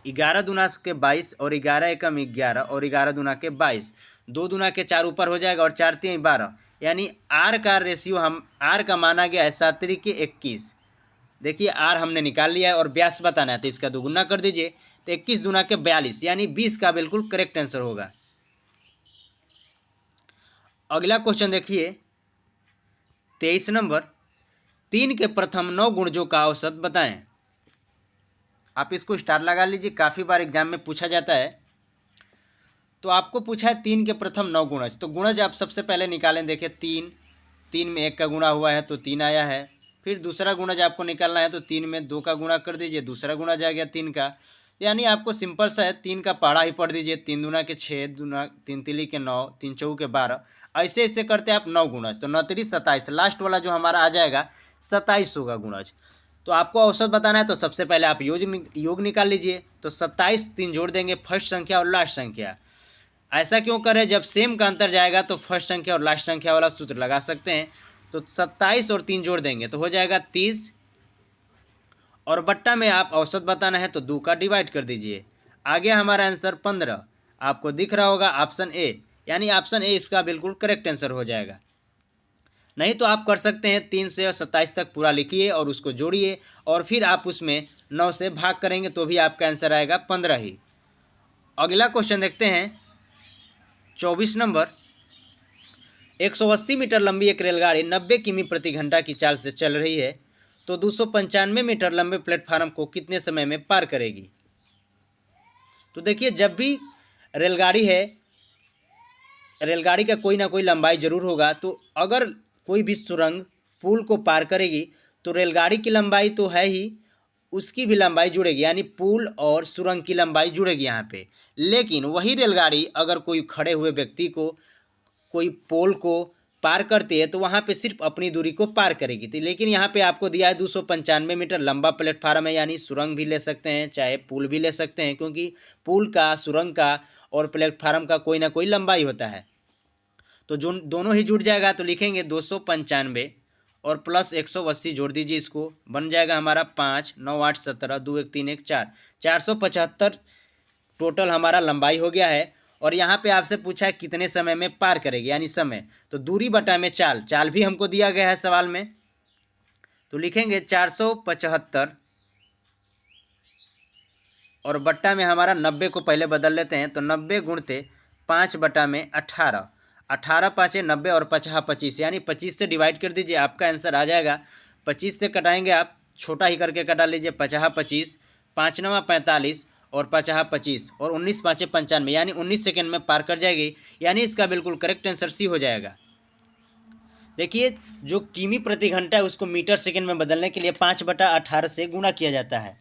11 दूना के 22 और 11 एकम 11 और 11 दूना के 22, 2 दूना के 4 ऊपर हो जाएगा और 4 तिहाई 12, यानी r का रेशियो हम r का माना गया है 7 तिरिके 21। देखिए r हमने निकाल लिया है और व्यास बताना है, तो इसका दोगुना कर दीजिए, तो 21 दूना के 42, यानी 20 का बिल्कुल करेक्ट आंसर होगा। अगला क्वेश्चन देखिए 23 नंबर। 3 के प्रथम 9 गुणजों का औसत बताएं। आप इसको स्टार लगा लीजिए, काफ़ी बार एग्जाम में पूछा जाता है। तो आपको पूछा है 3 के प्रथम 9 गुणज, तो गुणज आप सबसे पहले निकालें। देखिए 3 में 1 का गुणा हुआ है तो 3 आया है। फिर दूसरा गुणज आपको निकालना है, तो 3 में 2 का गुणा कर दीजिए, दूसरा गुणज आ गया 3 का। यानी आपको सिंपल सा है, 3 का पहाड़ा ही पढ़ दीजिए, 3 दूना के 6, दूना 3 तिली के 9, 3 चौके के 12, ऐसे ऐसे करते आप 9 गुणज, तो 9 तिरी 27, लास्ट वाला जो हमारा आ जाएगा 27 होगा गुणज। तो आपको औसत बताना है तो सबसे पहले आप योग निकाल लीजिए। तो 27 3 जोड़ देंगे फर्स्ट संख्या और लास्ट संख्या। ऐसा क्यों करें, जब सेम का अंतर जाएगा तो फर्स्ट संख्या और लास्ट संख्या वाला सूत्र लगा सकते हैं। तो 27 और 3 जोड़ देंगे तो हो जाएगा 30, और बट्टा में आप औसत बताना है तो 2 का डिवाइड कर दीजिए। आ गया हमारा आंसर 15। आपको दिख रहा होगा ऑप्शन ए, यानी ऑप्शन ए इसका बिल्कुल करेक्ट आंसर हो जाएगा। नहीं तो आप कर सकते हैं 3 से 27 तक पूरा लिखिए और उसको जोड़िए, और फिर आप उसमें 9 से भाग करेंगे तो भी आपका आंसर आएगा 15 ही। अगला क्वेश्चन देखते हैं 24 नंबर। 180 मीटर लंबी एक रेलगाड़ी 90 किमी प्रति घंटा की चाल से चल रही है, तो 295 मीटर लंबे प्लेटफार्म को कितने समय में पार करेगी। तो देखिए, जब भी रेलगाड़ी है, रेलगाड़ी का कोई ना कोई लंबाई जरूर होगा। तो अगर कोई भी सुरंग पुल को पार करेगी तो रेलगाड़ी की लंबाई तो है ही, उसकी भी लंबाई जुड़ेगी, यानी पुल और सुरंग की लंबाई जुड़ेगी यहाँ पे। लेकिन वही रेलगाड़ी अगर कोई खड़े हुए व्यक्ति को, कोई पोल को पार करती है तो वहाँ पे सिर्फ अपनी दूरी को पार करेगी। तो लेकिन यहाँ पे आपको दिया है 295 मीटर लंबा प्लेटफार्म है, यानी सुरंग भी ले सकते हैं चाहे पुल भी ले सकते हैं, क्योंकि पुल का, सुरंग का और प्लेटफार्म का कोई ना कोई लंबाई होता है। तो जो दोनों ही जुड़ जाएगा तो लिखेंगे 295 और प्लस 180 जोड़ दीजिए, इसको बन जाएगा हमारा 5 9 8 17 2 1 3 1 4, 475 टोटल हमारा लंबाई हो गया है। और यहाँ पे आपसे पूछा है कितने समय में पार करेगी, यानी समय, तो दूरी बटा में चाल, चाल भी हमको दिया गया है सवाल में। तो लिखेंगे 475 और बट्टा में हमारा 90 को पहले बदल लेते हैं। तो 90 गुणते 5 बटा में 18, 18 पाँचे 90 और 50 25, यानी 25 से डिवाइड कर दीजिए, आपका आंसर आ जाएगा। 25 से कटाएंगे आप, छोटा ही करके कटा लीजिए, 50 25, 5 9 45 और 50 25 और 19 5 95, यानी 19 सेकेंड में पार कर जाएगी, यानी इसका बिल्कुल करेक्ट आंसर सी हो जाएगा। देखिए, जो किमी प्रति घंटा है उसको मीटर सेकेंड में बदलने के लिए 5 बटा 18 से गुणा किया जाता है।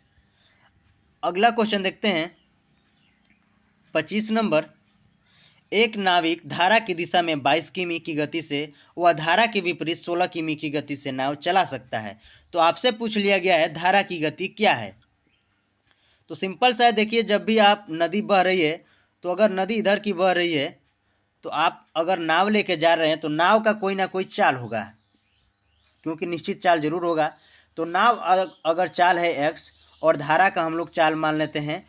अगला क्वेश्चन देखते हैं 25 नंबर। एक नाविक धारा की दिशा में 22 किमी की गति से व धारा के विपरीत 16 किमी की गति से नाव चला सकता है। तो आपसे पूछ लिया गया है धारा की गति क्या है। तो सिंपल सा है, देखिए, जब भी आप नदी बह रही है, तो अगर नदी इधर की बह रही है तो आप अगर नाव लेके जा रहे हैं तो नाव का कोई ना कोई चाल होगा, क्योंकि निश्चित चाल जरूर होगा। तो नाव अगर चाल है x और धारा का हम लोग चाल मान लेते हैं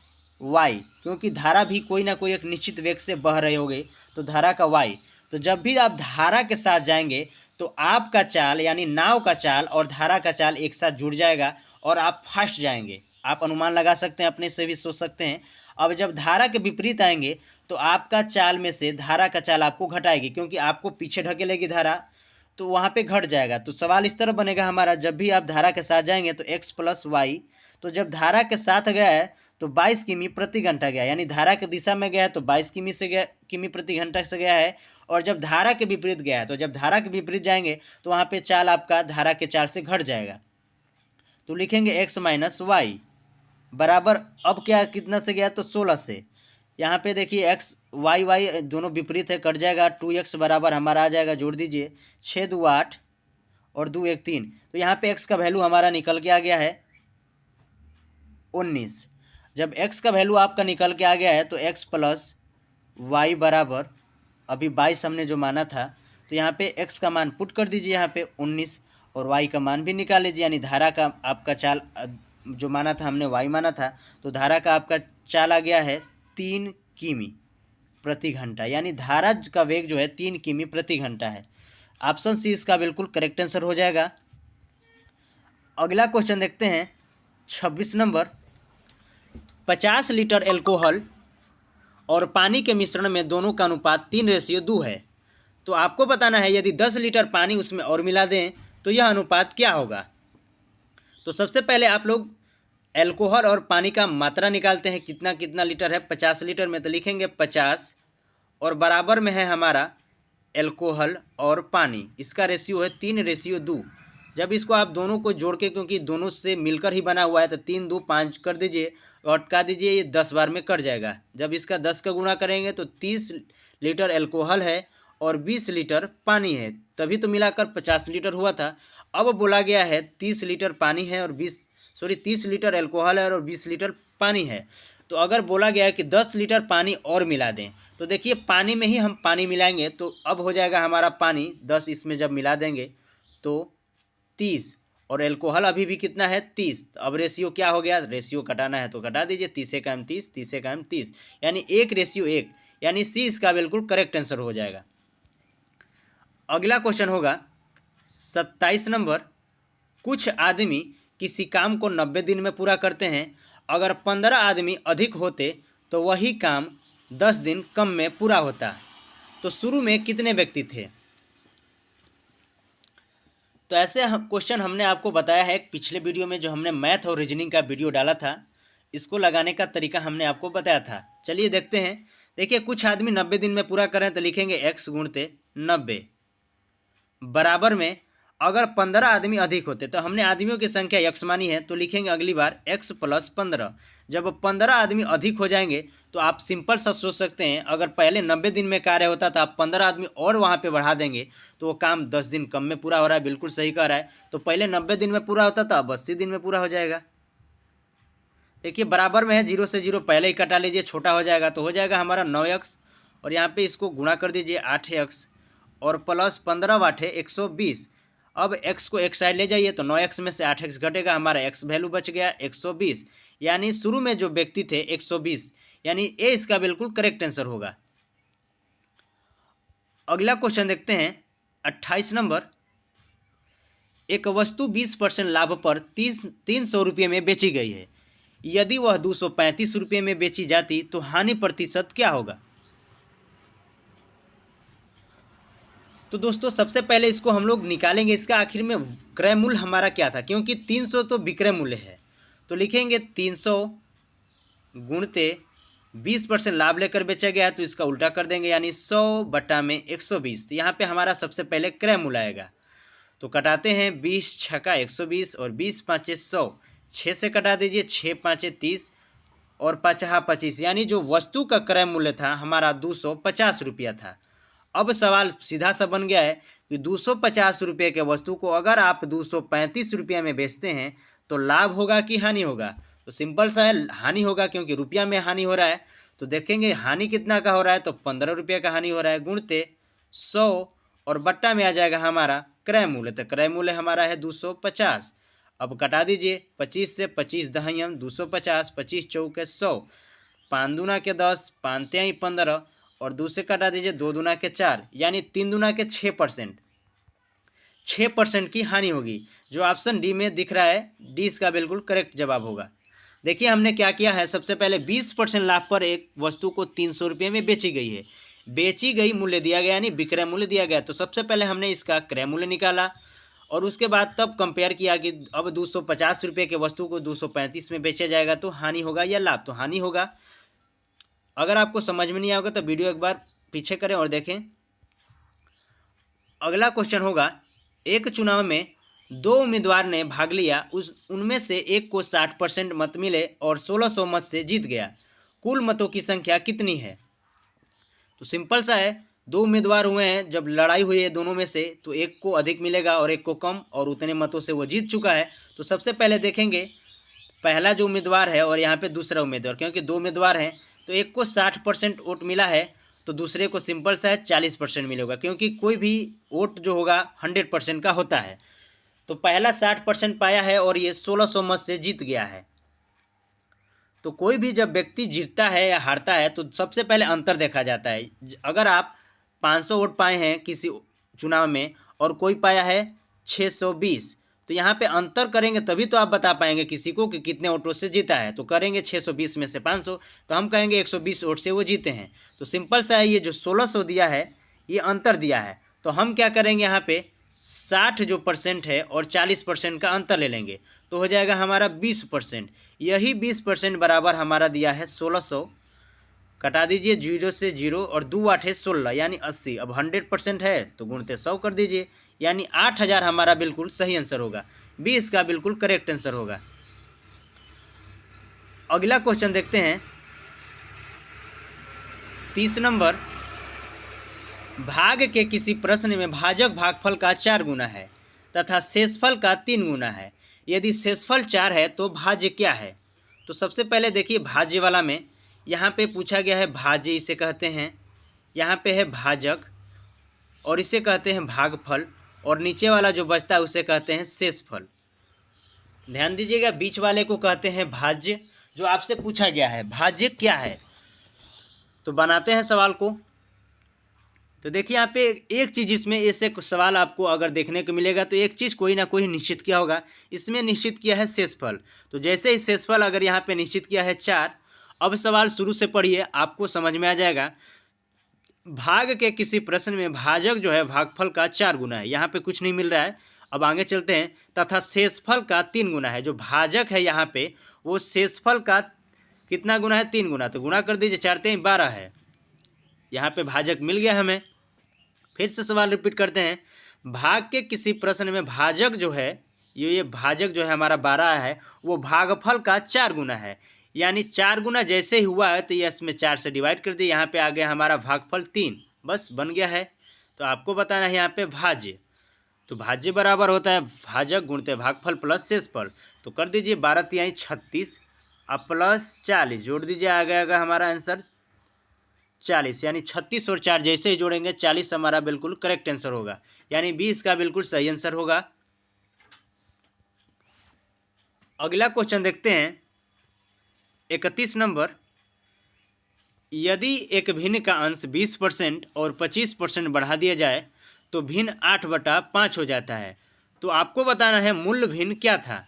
y, क्योंकि धारा भी कोई ना कोई एक निश्चित वेग से बह रहे होंगे, तो धारा का y। तो जब भी आप धारा के साथ जाएंगे तो आपका चाल, यानी नाव का चाल और धारा का चाल एक साथ जुड़ जाएगा और आप फास्ट जाएंगे। आप अनुमान लगा सकते हैं, अपने से भी सोच सकते हैं। अब जब धारा के विपरीत आएंगे तो आपका चाल में से धारा का चाल आपको घटाएगी, क्योंकि आपको पीछे ढकेलेगी धारा, तो वहाँ पे घट जाएगा। तो सवाल इस तरह बनेगा हमारा, जब भी आप धारा के साथ जाएंगे तो x प्लस वाई, तो जब धारा के साथ गया है तो 22 किमी प्रति घंटा गया, यानी धारा की दिशा में गया है तो 22 किमी से गया, किमी प्रति घंटा से गया है। और जब धारा के विपरीत गया है, तो जब धारा के विपरीत जाएंगे तो वहाँ पे चाल आपका धारा के चाल से घट जाएगा। तो लिखेंगे x माइनस वाई बराबर, अब क्या कितना से गया तो 16 से। यहाँ पे देखिए x वाई वाई दोनों विपरीत है, कट जाएगा। 2x बराबर हमारा आ जाएगा, जोड़ दीजिए, 6 2 8 और 2 1 3। तो यहाँ पे x का वैल्यू हमारा निकल के आ गया है 19। जब x का वैल्यू आपका निकल के आ गया है तो x प्लस वाई बराबर, अभी 22 हमने जो माना था, तो यहाँ पे x का मान पुट कर दीजिए यहाँ पे 19 और y का मान भी निकाल लीजिए, यानी धारा का आपका चाल जो माना था हमने y माना था, तो धारा का आपका चाल आ गया है 3 किमी प्रति घंटा, यानी धारा का वेग जो है 3 किमी प्रति घंटा है। ऑप्शन सी इसका बिल्कुल करेक्ट आंसर हो जाएगा। अगला क्वेश्चन देखते हैं 26 नंबर। 50 लीटर एल्कोहल और पानी के मिश्रण में दोनों का अनुपात 3:2 है। तो आपको बताना है यदि 10 लीटर पानी उसमें और मिला दें तो यह अनुपात क्या होगा। तो सबसे पहले आप लोग एल्कोहल और पानी का मात्रा निकालते हैं, कितना कितना लीटर है 50 लीटर में। तो लिखेंगे 50 और बराबर में है हमारा एल्कोहल और पानी, इसका रेशियो है 3:2। जब इसको आप दोनों को जोड़ के, क्योंकि दोनों से मिलकर ही बना हुआ है, तो 3 2 5 कर दीजिए और अटका दीजिए, ये 10 बार में कट जाएगा। जब इसका 10 का गुणा करेंगे तो 30 लीटर अल्कोहल है और 20 लीटर पानी है, तभी तो मिलाकर 50 लीटर हुआ था। अब बोला गया है 30 लीटर पानी है और 30 लीटर अल्कोहल है और 20 लीटर पानी है। तो अगर बोला गया है कि 10 लीटर पानी और मिला दें, तो देखिए पानी में ही हम पानी मिलाएंगे, तो अब हो जाएगा हमारा पानी 10 इसमें जब मिला देंगे तो 30, और अल्कोहल अभी भी कितना है 30। अब रेशियो क्या हो गया, रेशियो कटाना है तो कटा दीजिए, 30 एकम 30, 30 एकम 30, यानी 1:1, यानी सी इसका बिल्कुल करेक्ट आंसर हो जाएगा। अगला क्वेश्चन होगा 27 नंबर। कुछ आदमी किसी काम को 90 दिन में पूरा करते हैं, अगर 15 आदमी अधिक होते तो वही काम 10 दिन कम में पूरा होता। तो शुरू में कितने व्यक्ति थे? तो ऐसे क्वेश्चन हमने आपको बताया है एक पिछले वीडियो में, जो हमने मैथ और रीजनिंग का वीडियो डाला था, इसको लगाने का तरीका हमने आपको बताया था। चलिए देखते हैं। देखिए कुछ आदमी 90 दिन में पूरा करें तो लिखेंगे x गुणते 90 बराबर में, अगर 15 आदमी अधिक होते, तो हमने आदमियों की संख्या x मानी है तो लिखेंगे अगली बार x + 15। जब 15 आदमी अधिक हो जाएंगे तो आप सिंपल सा सोच सकते हैं, अगर पहले 90 दिन में कार्य होता था, आप 15 आदमी और वहाँ पे बढ़ा देंगे तो वो काम 10 दिन कम में पूरा हो रहा है। बिल्कुल सही कह रहा है। तो पहले 90 दिन में पूरा होता था, अब 80 दिन में पूरा हो जाएगा। देखिए बराबर में है, 0 से 0 पहले ही कटा लीजिए, छोटा हो जाएगा तो हो जाएगा हमारा 9x, और यहाँ पे इसको गुणा कर दीजिए 8x, और प्लस 15 वाटे 120। अब x को एक साइड ले जाइए तो 9x में से 8x घटेगा, हमारा x वैल्यू बच गया 120, यानी शुरू में जो व्यक्ति थे 120, यानी ए इसका बिल्कुल करेक्ट आंसर होगा। अगला क्वेश्चन देखते हैं 28 नंबर। एक वस्तु 20% लाभ पर 300 रुपये में बेची गई है, यदि वह 235 रुपये में बेची जाती तो हानि प्रतिशत क्या होगा? तो दोस्तों सबसे पहले इसको हम लोग निकालेंगे, इसका आखिर में क्रय मूल्य हमारा क्या था, क्योंकि 300 तो विक्रय मूल्य है। तो लिखेंगे 300 गुणते 20% लाभ लेकर बेचा गया है, तो इसका उल्टा कर देंगे, यानी 100/120। तो यहाँ पे हमारा सबसे पहले क्रय मूल्य आएगा। तो कटाते हैं, 20 छक्का 120 और 20 पाँचे 100, 6 से कटा दीजिए, 6 पाँचे 30 और 5 25, यानी जो वस्तु का क्रय मूल्य था हमारा 250 रुपया था। अब सवाल सीधा सा बन गया है कि 250 रुपये के वस्तु को अगर आप 235 रुपये में बेचते हैं तो लाभ होगा कि हानि होगा? तो सिंपल सा है, हानि होगा, क्योंकि रुपया में हानि हो रहा है। तो देखेंगे हानि कितना का हो रहा है, तो 15 रुपये का हानि हो रहा है, गुणते 100 और बट्टा में आ जाएगा हमारा क्रय मूल्य। तो क्रय मूल्य हमारा है 250। अब कटा दीजिए, 25 से 25 दहाइयम 250, 25 चौके 100, 5 दूना के 10, 5 तिहाई 15 और 2 से कटा दीजिए, 2 दूना के 4, यानी 3 दूना के 6%। 6% की हानि होगी, जो ऑप्शन डी में दिख रहा है, डी इसका बिल्कुल करेक्ट जवाब होगा। देखिए हमने क्या किया है, सबसे पहले 20% लाभ पर एक वस्तु को 300 रुपये में बेची गई है, बेची गई मूल्य दिया गया यानी विक्रय मूल्य दिया गया। तो सबसे पहले हमने इसका क्रय मूल्य निकाला और उसके बाद तब कंपेयर किया कि अब 250 रुपये के वस्तु को 235 में बेचा जाएगा तो हानि होगा या लाभ? तो हानि होगा। अगर आपको समझ में नहीं आएगा तो वीडियो एक बार पीछे करें और देखें। अगला क्वेश्चन होगा, एक चुनाव में 2 उम्मीदवार ने भाग लिया, उनमें से एक को 60% मत मिले और 1600 मत से जीत गया, कुल मतों की संख्या कितनी है? तो सिंपल सा है, 2 उम्मीदवार हुए हैं, जब लड़ाई हुई है दोनों में से तो एक को अधिक मिलेगा और एक को कम, और उतने मतों से वो जीत चुका है। तो सबसे पहले देखेंगे पहला जो उम्मीदवार है और यहाँ पे दूसरा उम्मीदवार, क्योंकि 2 उम्मीदवार हैं तो एक को 60% वोट मिला है तो दूसरे को सिंपल सा है 40% मिलेगा, क्योंकि कोई भी वोट जो होगा 100% का होता है। तो पहला 60% पाया है और ये 1600 मत से जीत गया है। तो कोई भी जब व्यक्ति जीतता है या हारता है तो सबसे पहले अंतर देखा जाता है। अगर आप 500 वोट पाए हैं किसी चुनाव में और कोई पाया है 620, तो यहाँ पे अंतर करेंगे तभी तो आप बता पाएंगे किसी को कि कितने वोटों से जीता है। तो करेंगे 620 में से 500, तो हम कहेंगे 120 वोट से वो जीते हैं। तो सिंपल सा है, ये जो 1600 दिया है ये अंतर दिया है, तो हम क्या करेंगे यहाँ पे 60 जो % है और 40% का अंतर ले लेंगे तो हो जाएगा हमारा 20%। यही 20% बराबर हमारा दिया है 1600 कटा दीजिए, 0 से 0 और 2 8 है 16 यानी 80। अब 100% है तो गुणते 100 कर दीजिए, यानी 8000 हमारा बिल्कुल सही आंसर होगा। बी इसका बिल्कुल करेक्ट आंसर होगा। अगला क्वेश्चन देखते हैं 30 नंबर। भाग के किसी प्रश्न में भाजक भागफल का 4 गुना है तथा शेषफल का 3 गुना है। यदि शेषफल 4 है तो भाज्य क्या है? तो सबसे पहले देखिए भाज्य वाला में यहाँ पे पूछा गया है भाज्य, इसे कहते हैं। यहाँ पे है भाजक और इसे कहते हैं भागफल, और नीचे वाला जो बचता है उसे कहते हैं शेषफल। ध्यान दीजिएगा, बीच वाले को कहते हैं भाज्य। जो आपसे पूछा गया है भाज्य क्या है, तो बनाते हैं सवाल को। तो देखिए यहाँ पे एक चीज़, इसमें ऐसे सवाल आपको अगर देखने को मिलेगा तो एक चीज़ कोई ना कोई निश्चित किया होगा। इसमें निश्चित किया है शेषफल। तो जैसे ही शेषफल अगर यहाँ पे निश्चित किया है 4, अब सवाल शुरू से पढ़िए, आपको समझ में आ जाएगा। भाग के किसी प्रश्न में भाजक जो है भागफल का 4 गुना है, यहाँ पे कुछ नहीं मिल रहा है। अब आगे चलते हैं। तथा शेषफल का 3 गुना है। जो भाजक है यहाँ पे वो शेषफल का कितना गुना है? 3 गुना। तो गुना कर दीजिए, 4 3 12 है। यहाँ पे भाजक मिल गया हमें। फिर से सवाल रिपीट करते हैं। भाग के किसी प्रश्न में भाजक जो है, ये भाजक जो है हमारा 12 है, वो भागफल का 4 गुना है। यानी 4 गुना जैसे ही हुआ है तो ये इसमें 4 से डिवाइड कर दिए, यहाँ पे आ गया हमारा भागफल 3, बस बन गया है। तो आपको बताना है यहाँ पे भाज्य। तो भाज्य बराबर होता है भाजक गुणते भागफल प्लस शेषफल। तो कर दीजिए 12 तिहाई 36, अब प्लस 40 जोड़ दीजिए, आ गया हमारा आंसर 40। यानी 36 और 4 जैसे ही जोड़ेंगे 40 हमारा बिल्कुल करेक्ट आंसर होगा। यानी 20 का बिल्कुल सही आंसर होगा। अगला क्वेश्चन देखते हैं 31 नंबर। यदि एक भिन्न का अंश 20% और 25% बढ़ा दिया जाए तो भिन्न 8/5 हो जाता है। तो आपको बताना है मूल भिन्न क्या था।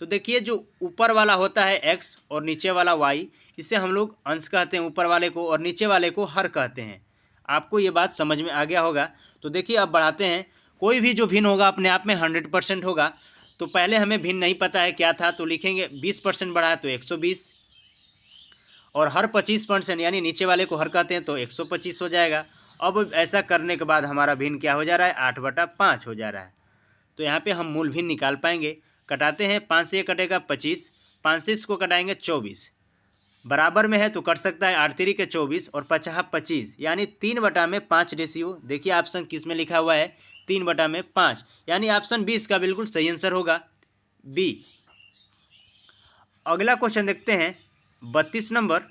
तो देखिए जो ऊपर वाला होता है x और नीचे वाला y, इसे हम लोग अंश कहते हैं ऊपर वाले को, और नीचे वाले को हर कहते हैं। आपको ये बात समझ में आ गया होगा। तो देखिए अब बढ़ाते हैं। कोई भी जो भिन्न होगा अपने आप में 100% होगा। तो पहले हमें भिन्न नहीं पता है क्या था, तो लिखेंगे 20% बढ़ा है तो 120, और हर 25% यानी नीचे वाले को हर कहते हैं तो 125 हो जाएगा। अब ऐसा करने के बाद हमारा भिन्न क्या हो जा रहा है? 8/5 हो जा रहा है। तो यहाँ पे हम मूल भिन्न निकाल पाएंगे। कटाते हैं, 5 से ये कटेगा 25, 5 से इसको कटाएंगे 24, बराबर में है तो कट सकता है 8 3 के 24 और 50 25, यानी 3/5 रेशियो। देखिए ऑप्शन किस में लिखा हुआ है? 3/5, यानी ऑप्शन बी इसका बिल्कुल सही आंसर होगा, बी। अगला क्वेश्चन देखते हैं 32 number.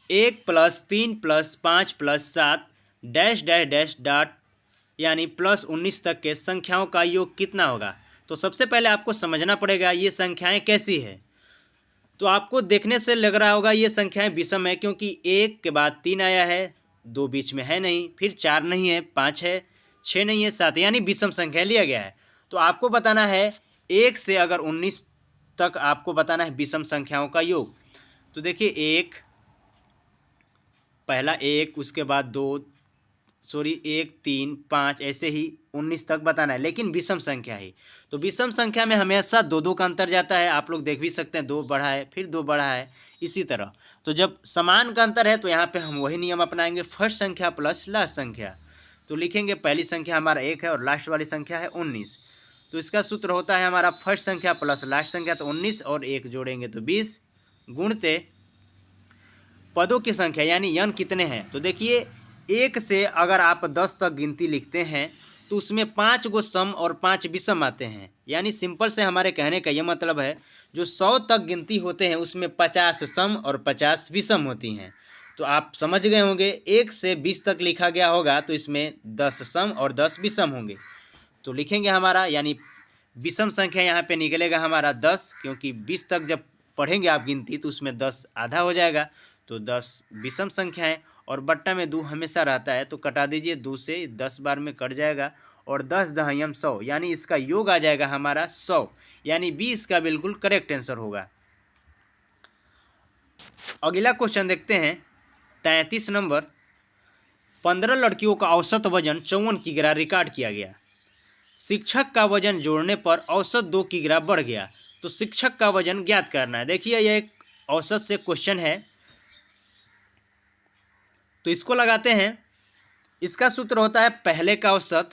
1 + 3 + 5 + 7 dash dash dash dot यानी +19 तक के संख्याओं का योग कितना होगा? तो सबसे पहले आपको समझना पड़ेगा ये संख्याएं कैसी है। तो आपको देखने से लग रहा होगा ये संख्याएं विषम है, क्योंकि 1 के बाद 3 आया है, 2 बीच में है नहीं, फिर 4 नहीं है, 5 है, 6 नहीं है, 7, यानी विषम संख्या लिया गया है। तो आपको बताना है 1 से अगर 19 तक आपको बताना है विषम संख्याओं का योग। तो देखिए 1, पहला 1, उसके बाद 2, 1 3 5, ऐसे ही 19 तक बताना है, लेकिन विषम संख्या ही। तो विषम संख्या में हमेशा 2 का अंतर जाता है। आप लोग देख भी सकते हैं, 2 बढ़ा है फिर 2 बढ़ा है, इसी तरह। तो जब समान का अंतर है तो यहाँ पे हम वही नियम अपनाएंगे, फर्स्ट संख्या प्लस लास्ट संख्या। तो लिखेंगे पहली संख्या हमारा 1 है और लास्ट वाली संख्या है 19। तो इसका सूत्र होता है हमारा फर्स्ट संख्या प्लस लास्ट संख्या, तो 19 और 1 जोड़ेंगे तो 20, गुणते पदों की संख्या यानी यन कितने हैं। तो देखिए 1 से अगर आप 10 तक गिनती लिखते हैं तो उसमें 5 गो सम और 5 विषम आते हैं। यानी सिंपल से हमारे कहने का यह मतलब है जो 100 तक गिनती होते हैं उसमें 50 सम और 50 विषम होती हैं। तो आप समझ गए होंगे 1 से 20 तक लिखा गया होगा तो इसमें 10 सम और 10 विषम होंगे। तो लिखेंगे हमारा, यानी विषम संख्या यहाँ पे निकलेगा हमारा 10, क्योंकि 20 तक जब पढ़ेंगे आप गिनती तो उसमें 10 आधा हो जाएगा। तो 10 विषम संख्या है और बट्टा में 2 हमेशा रहता है, तो कटा दीजिए, 2 से 10 बार में कट जाएगा और 10 दहयम 100, यानी इसका योग आ जाएगा हमारा 100, यानी बी इसका बिल्कुल करेक्ट आंसर होगा। अगला क्वेश्चन देखते हैं 33 नंबर। 15 लड़कियों का औसत वजन 54 किग्रा रिकॉर्ड किया गया। शिक्षक का वजन जोड़ने पर औसत 2 किग्रा बढ़ गया, तो शिक्षक का वजन ज्ञात करना है। देखिए यह एक औसत से क्वेश्चन है, तो इसको लगाते हैं। इसका सूत्र होता है पहले का औसत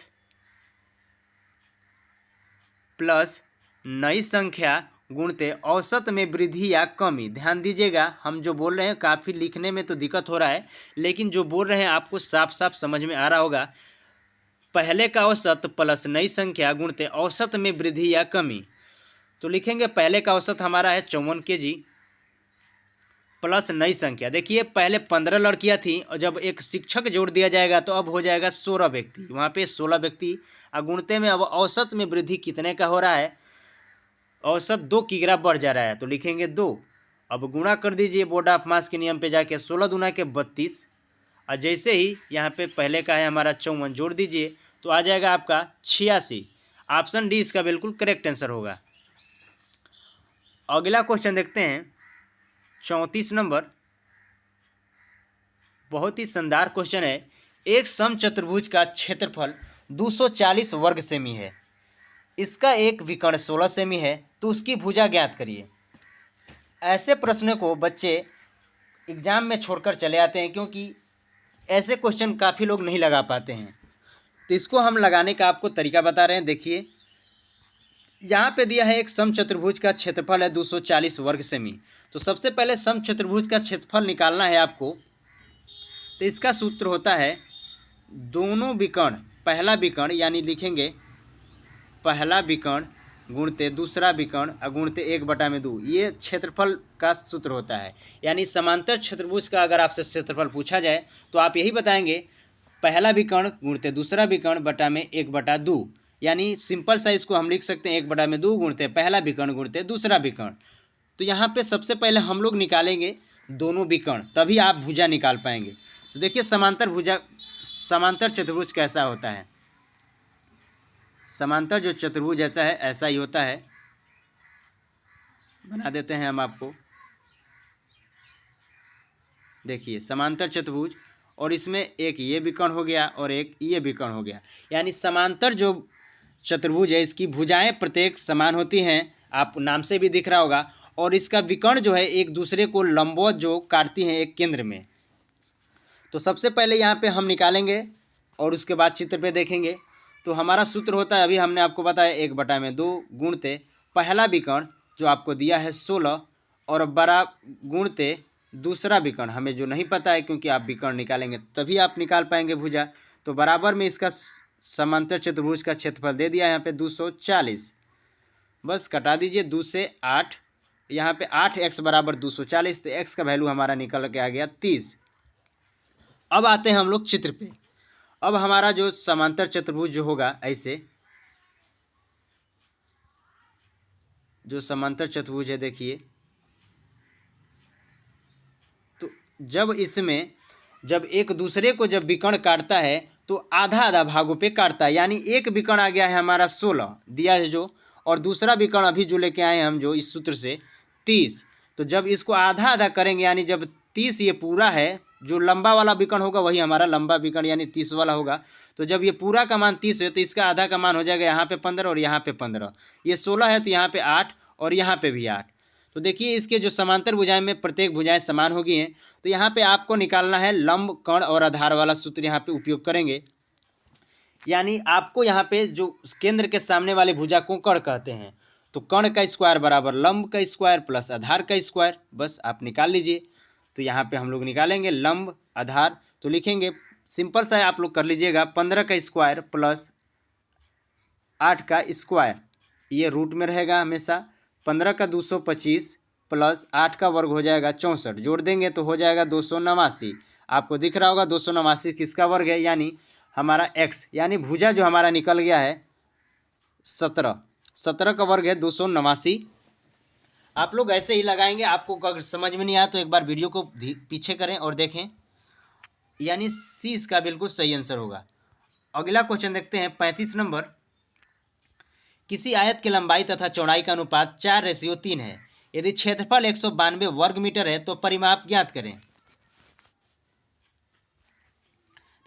प्लस नई संख्या गुणते औसत में वृद्धि या कमी। ध्यान दीजिएगा, हम जो बोल रहे हैं काफ़ी लिखने में तो दिक्कत हो रहा है, लेकिन जो बोल रहे हैं आपको साफ साफ समझ में आ रहा होगा। पहले का औसत प्लस नई संख्या गुणते औसत में वृद्धि या कमी। तो लिखेंगे पहले का औसत हमारा है 54 kg प्लस नई संख्या। देखिए पहले 15 लड़कियां थी और जब एक शिक्षक जोड़ दिया जाएगा तो अब हो जाएगा 16 व्यक्ति, वहाँ पे 16 व्यक्ति। गुणते में अब औसत में वृद्धि कितने का हो रहा है, औसत 2 किग्रा बढ़ जा रहा है, तो लिखेंगे 2। अब गुणा कर दीजिए बोर्ड ऑफ मास के नियम पे जाके, 16 दूना के 32, और जैसे ही यहाँ पे पहले का है हमारा 54 जोड़ दीजिए तो आ जाएगा आपका 86। ऑप्शन डी इसका बिल्कुल करेक्ट आंसर होगा। अगला क्वेश्चन देखते हैं 34 नंबर। बहुत ही शानदार क्वेश्चन है। एक समचतुर्भुज का क्षेत्रफल 240 वर्ग सेमी है, इसका एक विकर्ण 16 सेमी है, तो उसकी भुजा ज्ञात करिए। ऐसे प्रश्न को बच्चे एग्जाम में छोड़कर चले आते हैं, क्योंकि ऐसे क्वेश्चन काफ़ी लोग नहीं लगा पाते हैं। तो इसको हम लगाने का आपको तरीका बता रहे हैं। देखिए यहाँ पे दिया है एक समचतुर्भुज का क्षेत्रफल है 240 वर्ग सेमी। तो सबसे पहले समचतुर्भुज का क्षेत्रफल निकालना है आपको। तो इसका सूत्र होता है दोनों विकर्ण, पहला विकर्ण यानी लिखेंगे पहला विकर्ण गुणते दूसरा विकर्ण गुणते 1/2, ये क्षेत्रफल का सूत्र होता है। यानी समांतर क्षेत्रभुज का अगर आपसे क्षेत्रफल पूछा जाए तो आप यही बताएंगे पहला विकर्ण गुणते दूसरा विकर्ण बटा में 1/2। यानी सिंपल सा इसको हम लिख सकते हैं 1/2 गुणते पहला विकर्ण गुणते दूसरा विकर्ण। तो यहाँ पे सबसे पहले हम लोग निकालेंगे दोनों विकर्ण, तभी आप भुजा निकाल पाएंगे। तो देखिए समांतर चतुर्भुज कैसा होता है। समांतर जो चतुर्भुज ऐसा है, ऐसा ही होता है। बना देते हैं हम आपको। देखिए समांतर चतुर्भुज, और इसमें एक ये विकर्ण हो गया और एक ये विकर्ण हो गया। यानी समांतर जो चतुर्भुज है इसकी भुजाएं प्रत्येक समान होती हैं, आप नाम से भी दिख रहा होगा। और इसका विकर्ण जो है एक दूसरे को लंबवत जो काटती हैं एक केंद्र में। तो सबसे पहले यहाँ पे हम निकालेंगे और उसके बाद चित्र पे देखेंगे। तो हमारा सूत्र होता है, अभी हमने आपको बताया 1/2 गुणते पहला विकर्ण जो आपको दिया है 16 और बड़ा गुणते दूसरा विकर्ण, हमें जो नहीं पता है क्योंकि आप विकर्ण निकालेंगे तभी आप निकाल पाएंगे भुजा। तो बराबर में इसका समांतर चतुर्भुज का क्षेत्रफल दे दिया है यहाँ पे 240। बस कटा दीजिए 2 से 8, यहाँ पे 8x बराबर 240, तो x का वैल्यू हमारा निकल के आ गया 30। अब आते हैं हम लोग चित्र पे। अब हमारा जो समांतर चतुर्भुज जो होगा ऐसे, जो समांतर चतुर्भुज है देखिए, तो जब इसमें जब एक दूसरे को जब विकर्ण काटता है तो आधा आधा भागों पे काटता है। यानी एक विकर्ण आ गया है हमारा 16 दिया है जो, और दूसरा विकर्ण अभी जो लेके आए हैं हम जो इस सूत्र से 30। तो जब इसको आधा आधा करेंगे, यानी जब 30 ये पूरा है, जो लंबा वाला विकर्ण होगा वही हमारा लंबा विकर्ण यानी 30 वाला होगा। तो जब ये पूरा का मान 30 है तो इसका आधा का मान हो जाएगा यहाँ पे 15 और यहाँ पे 15। ये 16 है तो यहाँ पे 8 और यहाँ पे भी 8। तो देखिए इसके जो समांतर भुजाएं में प्रत्येक भुजाएं समान होगी हैं। तो यहाँ पे आपको निकालना है लंब कर्ण और आधार वाला सूत्र यहाँ पे उपयोग करेंगे। यानी आपको यहाँ पे जो केंद्र के सामने वाले भुजा को कर्ण कहते हैं। तो कर्ण का स्क्वायर बराबर लंब का स्क्वायर प्लस आधार का स्क्वायर, बस आप निकाल लीजिए। तो यहाँ पे हम लोग निकालेंगे लंब आधार, तो लिखेंगे सिंपल सा आप लोग कर लीजिएगा 15 का स्क्वायर प्लस 8 का स्क्वायर, ये रूट में रहेगा हमेशा। 15 का 225 प्लस 8 का वर्ग हो जाएगा 64, जोड़ देंगे तो हो जाएगा 289। आपको दिख रहा होगा 289 किसका वर्ग है, यानी हमारा x, यानी भुजा जो हमारा निकल गया है 17 का वर्ग है 289। आप लोग ऐसे ही लगाएंगे। आपको अगर समझ में नहीं आया तो एक बार वीडियो को पीछे करें और देखें। यानी सी इसका बिल्कुल सही आंसर होगा। अगला क्वेश्चन देखते हैं 35 नंबर। किसी आयत की लंबाई तथा चौड़ाई का अनुपात 4:3 है। यदि क्षेत्रफल 192 वर्ग मीटर है तो परिमाप ज्ञात करें।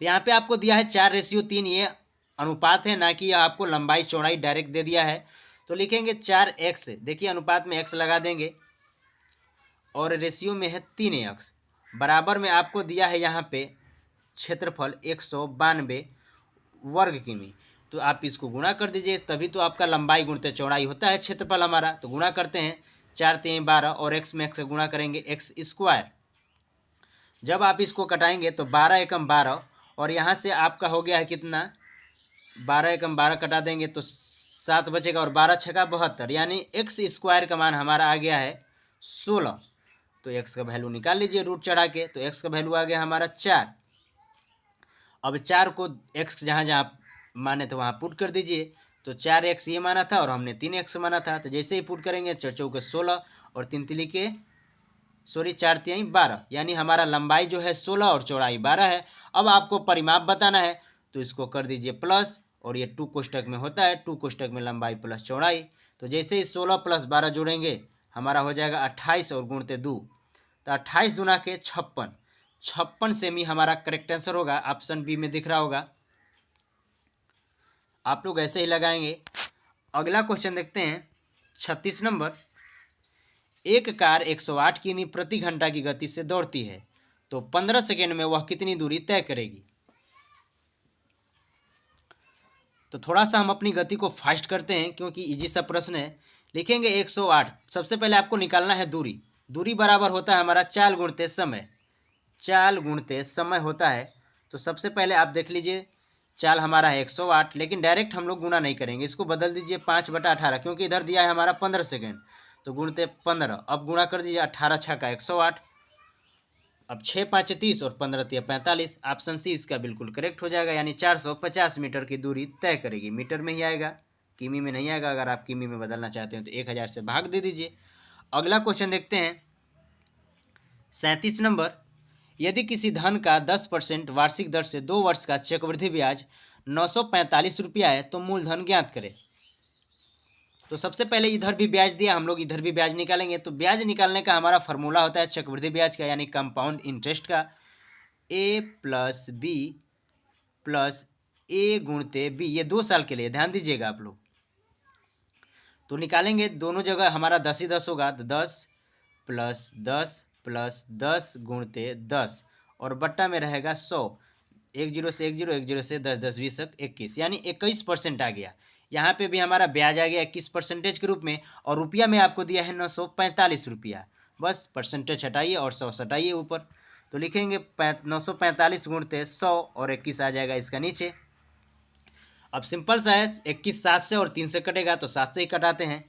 तो यहाँ पे आपको दिया है 4:3, ये अनुपात है, ना कि आपको लंबाई चौड़ाई डायरेक्ट दे दिया है। तो लिखेंगे 4x, देखिए अनुपात में x लगा देंगे और रेशियो में है 3x। बराबर में आपको दिया है यहाँ पे क्षेत्रफल 192 वर्ग किमी। तो आप इसको गुणा कर दीजिए, तभी तो आपका लंबाई गुणते चौड़ाई होता है क्षेत्रफल हमारा। तो गुणा करते हैं, 4 3 12 और x में x से गुणा करेंगे एक्स स्क्वायर। जब आप इसको कटाएंगे तो 12 एकम 12 और यहाँ से आपका हो गया है कितना, 12 एकम 12 कटा देंगे तो 7 बचेगा और 12 छका 72, यानी एक्स स्क्वायर का मान हमारा आ गया है 16। तो एक्स का वैल्यू निकाल लीजिए रूट चढ़ा के, तो एक्स का वैल्यू आ गया हमारा 4। अब 4 को एक्स जहाँ जहाँ माने तो वहाँ पुट कर दीजिए। तो 4x ये माना था और हमने 3x माना था, तो जैसे ही पुट करेंगे 4 चौके 16 और 3 तिली के 4 तिहाई 12, यानी हमारा लंबाई जो है 16 और चौड़ाई 12 है। अब आपको परिमाप बताना है तो इसको कर दीजिए प्लस, और ये 2 कोष्टक में होता है, 2 कोष्टक में लंबाई प्लस चौड़ाई। तो जैसे ही 16 + 12 जोड़ेंगे हमारा हो जाएगा 28 और गुणते 2, तो 28 दूना के 56। 56 सेमी हमारा करेक्ट आंसर होगा। ऑप्शन बी में दिख रहा होगा, आप लोग ऐसे ही लगाएंगे। अगला क्वेश्चन देखते हैं 36 नंबर। एक कार 108 किमी प्रति घंटा की गति से दौड़ती है, तो 15 सेकेंड में वह कितनी दूरी तय करेगी। तो थोड़ा सा हम अपनी गति को फास्ट करते हैं क्योंकि इजी सा प्रश्न है। लिखेंगे 108। सबसे पहले आपको निकालना है दूरी। दूरी बराबर होता है हमारा चाल गुणते समय, चाल गुणते समय होता है। तो सबसे पहले आप देख लीजिए, चाल हमारा है 108, लेकिन डायरेक्ट हम लोग गुना नहीं करेंगे, इसको बदल दीजिए 5/18, क्योंकि इधर दिया है हमारा 15 सेकेंड। तो गुणते 15, अब गुणा कर दीजिए 18 छक्का 108। अब 6 5 30 और 15 3 45। ऑप्शन सी इसका बिल्कुल करेक्ट हो जाएगा, यानी 450 मीटर की दूरी तय करेगी। मीटर में ही आएगा, किमी में नहीं आएगा। अगर आप किमी में बदलना चाहते हैं तो 1000 से भाग दे दीजिए। अगला क्वेश्चन देखते हैं 37 नंबर। यदि किसी धन का 10% वार्षिक दर से 2 वर्ष का चक्रवृद्धि ब्याज 945 रुपया है, तो मूलधन ज्ञात करें। तो सबसे पहले इधर भी ब्याज दिया, हम लोग इधर भी ब्याज निकालेंगे। तो ब्याज निकालने का हमारा फॉर्मूला होता है चक्रवृद्धि ब्याज का, यानी कंपाउंड इंटरेस्ट का, a + b + a गुणते b। ये 2 साल के लिए, ध्यान दीजिएगा आप लोग। तो निकालेंगे दोनों जगह हमारा 10 ही 10 होगा, तो 10 + 10 + 10 गुणते 10 और बट्टा में रहेगा 100। 1 0 से 1 0, 1 0 से 10 10 20 21, यानी 21% आ गया। यहाँ पे भी हमारा ब्याज आ गया 21% के रूप में, और रुपया में आपको दिया है 945 रुपया। बस परसेंटेज हटाइए और 100 हटाइए ऊपर। तो लिखेंगे 945 गुणते 100 और 21 आ जाएगा इसका नीचे। अब सिंपल सा है, 21 7 से और 3 से कटेगा, तो 7 से ही कटाते हैं।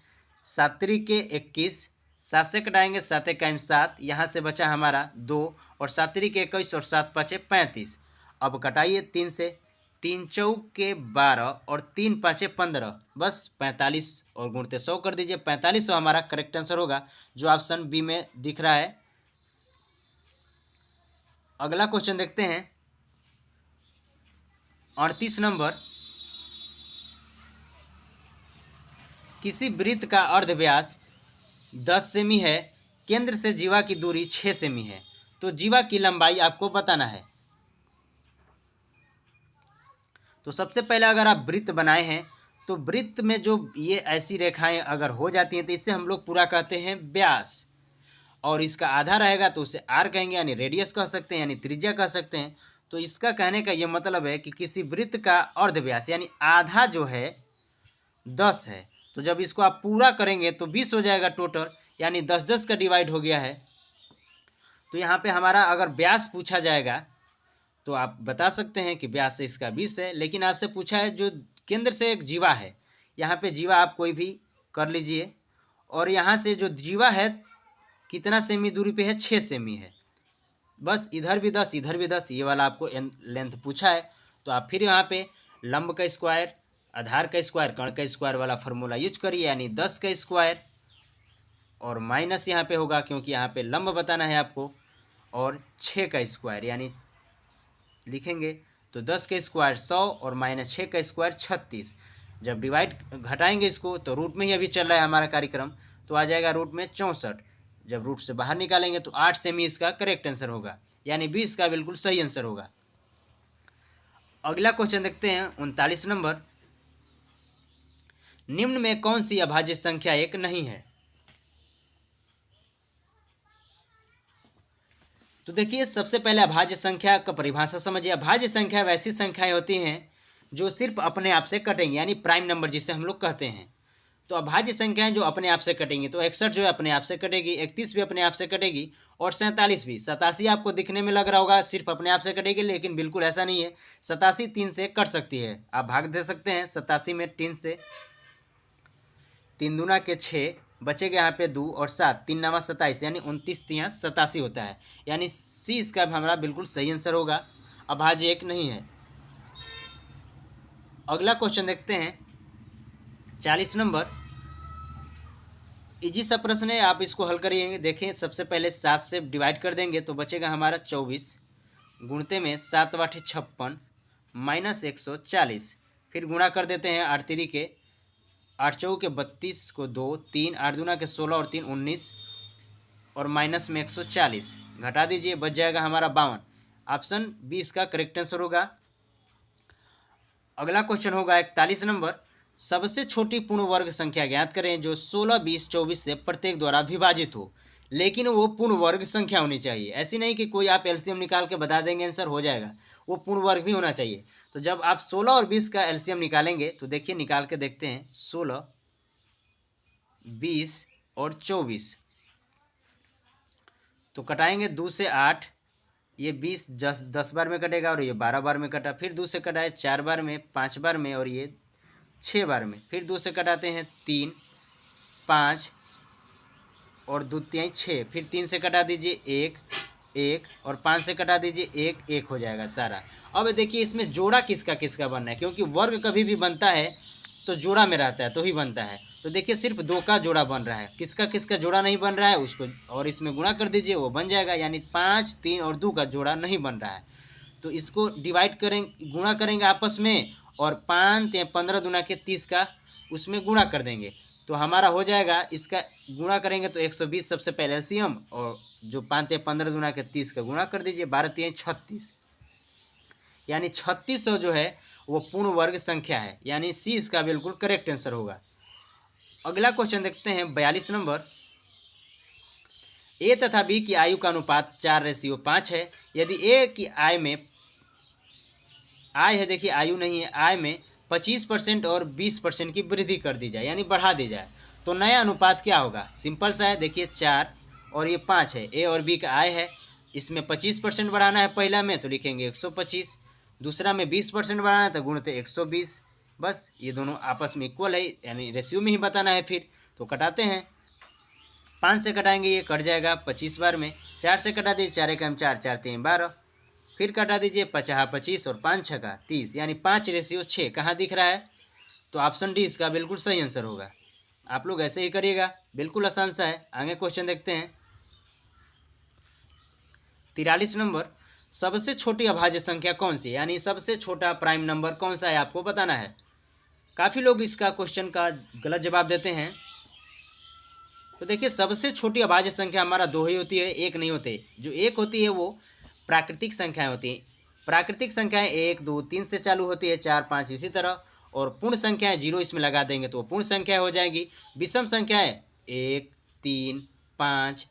7 3 के 21, 7 से कटाएंगे 7 1 7, यहाँ से बचा हमारा 2 और 7 3 के 21 और 7 5 35। अब कटाइए 3 से, 3 चौक के 12 और 3 5 15, बस 45 और गुणते 100 कर दीजिए। 4500 हमारा करेक्ट आंसर होगा, जो ऑप्शन बी में दिख रहा है। अगला क्वेश्चन देखते हैं 38 नंबर। किसी वृत्त का अर्धव्यास 10 सेमी है, केंद्र से जीवा की दूरी 6 सेमी है, तो जीवा की लंबाई आपको बताना है। तो सबसे पहले अगर आप वृत्त बनाए हैं तो वृत्त में जो ये ऐसी रेखाएं अगर हो जाती हैं तो इससे हम लोग पूरा कहते हैं व्यास, और इसका आधा रहेगा तो उसे आर कहेंगे, यानी रेडियस कह सकते हैं, यानी त्रिज्या कह सकते हैं। तो इसका कहने का ये मतलब है कि किसी वृत्त का अर्धव्यास यानी आधा जो है 10 है, तो जब इसको आप पूरा करेंगे तो 20 हो जाएगा टोटल, यानी 10 10 का डिवाइड हो गया है। तो यहाँ पे हमारा अगर व्यास पूछा जाएगा तो आप बता सकते हैं कि व्यास से इसका 20 है, लेकिन आपसे पूछा है जो केंद्र से एक जीवा है, यहाँ पे जीवा आप कोई भी कर लीजिए, और यहाँ से जो जीवा है कितना सेमी दूरी पे है, 6 सेमी है। बस इधर भी 10 इधर भी 10, ये वाला आपको लेंथ पूछा है। तो आप फिर यहाँ पे लंब का स्क्वायर, आधार का स्क्वायर, कर्ण का स्क्वायर वाला फार्मूला यूज करिए, यानी 10 का स्क्वायर और माइनस यहाँ पे होगा क्योंकि यहाँ पे लंब बताना है आपको, और 6 का स्क्वायर, यानी लिखेंगे तो 10 का स्क्वायर 100 और -6 का स्क्वायर 36। जब डिवाइड घटाएंगे इसको तो रूट में ही अभी चल रहा है हमारा कार्यक्रम, तो आ जाएगा रूट में 64। जब रूट से बाहर निकालेंगे तो 8 सेमी इसका करेक्ट आंसर होगा, यानी 20 का बिल्कुल सही आंसर होगा। अगला क्वेश्चन देखते हैं 39 नंबर। निम्न में कौन सी अभाज्य संख्या एक नहीं है। तो देखिए सबसे पहले अभाज्य संख्या का परिभाषा समझिए। अभाज्य संख्या वैसी संख्याएं होती हैं जो सिर्फ अपने आप से कटेंगी, यानी प्राइम नंबर जिसे हम लोग कहते हैं। तो अभाज्य संख्याएं जो अपने आप से कटेंगी, तो 61 जो है अपने आप से कटेगी, 31 भी अपने आप से कटेगी और 47 भी। 87 आपको दिखने में लग रहा होगा सिर्फ अपने आप से कटेगी, लेकिन बिल्कुल ऐसा नहीं है। 87 3 से कट सकती है, आप भाग दे सकते हैं 87 में 3 से। 3 दूना के 6, बचेगा यहाँ पे 2 और 7, 3 नामा 27, यानी 29 तियाँ 87 होता है। यानी सी इसका हमारा बिल्कुल सही आंसर होगा, अभाज्य एक नहीं है। अगला क्वेश्चन देखते हैं 40 नंबर। इजी सा प्रश्न है, आप इसको हल करिएंगे। देखें सबसे पहले 7 से डिवाइड कर देंगे तो बचेगा हमारा 24, गुणते में 7 8 56 माइनस 140। फिर गुणा कर देते हैं 8 3 के 8 चौ के 32 को 2, 3 8 दूना के 16 और 3 19 और माइनस में 140 घटा दीजिए, बच जाएगा हमारा 52। ऑप्शन 20 का करेक्ट आंसर होगा। अगला क्वेश्चन होगा 41 नंबर। सबसे छोटी पूर्ण वर्ग संख्या ज्ञात करें जो 16 20 24 से प्रत्येक द्वारा विभाजित हो, लेकिन वो पूर्ण वर्ग संख्या होनी चाहिए। ऐसी नहीं कि कोई आप एलसीएम निकाल के बता देंगे आंसर हो जाएगा, वो पूर्ण वर्ग भी होना चाहिए। तो जब आप 16 और 20 का एलसीएम निकालेंगे तो देखिए निकाल के देखते हैं। 16 20 और 24 तो कटाएंगे 2 से 8, ये 20 10 बार में कटेगा और ये 12 बार में कटा। फिर 2 से कटाए 4 बार में, 5 बार में और ये 6 बार में। फिर 2 से कटाते हैं 3 5 और 2 तिहाई 6। फिर 3 से कटा दीजिए 1 1 और 5 से कटा दीजिए 1 1 हो जाएगा सारा। अब देखिए इसमें जोड़ा किसका किसका बनना है, क्योंकि वर्ग कभी भी बनता है तो जोड़ा में रहता है तो ही बनता है। तो देखिए सिर्फ 2 का जोड़ा बन रहा है, किसका किसका जोड़ा नहीं बन रहा है उसको और इसमें गुणा कर दीजिए, वो बन जाएगा। यानी 5 3 और 2 का जोड़ा नहीं बन रहा है, तो इसको डिवाइड करेंगे, गुणा करेंगे आपस में और 5 या 15 दूना के 30 का उसमें गुणा कर देंगे तो हमारा हो जाएगा। इसका गुणा करेंगे तो 120 सबसे पहले एलसीएम, और जो 5 या 15 दूना के 30 का गुणा कर दीजिए, 12 3 36, यानी 3600 जो है वो पूर्ण वर्ग संख्या है, यानी सी इसका बिल्कुल करेक्ट आंसर होगा। अगला क्वेश्चन देखते हैं 42 नंबर। ए तथा बी की आयु का अनुपात 4:5 है। यदि ए की आय में आय है, देखिए आयु नहीं है, आय में 25% और 20% की वृद्धि कर दी जाए, यानी बढ़ा दी जाए, तो नया अनुपात क्या होगा। सिंपल सा है, देखिए 4 और ये 5 है, ए और बी का आय है, इसमें 25% बढ़ाना है पहला में तो लिखेंगे 125, दूसरा में 20% बढ़ाना है तो गुणते 120। बस ये दोनों आपस में इक्वल है, यानी रेशियो में ही बताना है। फिर तो कटाते हैं, 5 से कटाएंगे ये कट जाएगा 25 बार में, 4 से कटा दीजिए, 4 एकम 4 4 3 12, फिर कटा दीजिए 50 25 और 5 6 30, यानी 5:6 कहाँ दिख रहा है, तो ऑप्शन डी इसका बिल्कुल सही आंसर होगा। आप लोग ऐसे ही करिएगा, बिल्कुल आसान सा है। आगे क्वेश्चन देखते हैं 43 नंबर। सबसे छोटी अभाज्य संख्या कौन सी, यानी सबसे छोटा प्राइम नंबर कौन सा है आपको बताना है। काफ़ी लोग इसका क्वेश्चन का गलत जवाब देते हैं। तो देखिए सबसे छोटी अभाज्य संख्या हमारा 2 ही होती है, एक नहीं होते। जो एक होती है वो प्राकृतिक संख्याएं होती हैं। प्राकृतिक संख्याएं 1 2 3 से चालू होती है, 4 5 इसी तरह, और पूर्ण संख्याएं 0 इसमें लगा देंगे तो वो पूर्ण संख्या हो जाएगी। विषम संख्याएं 1 3 5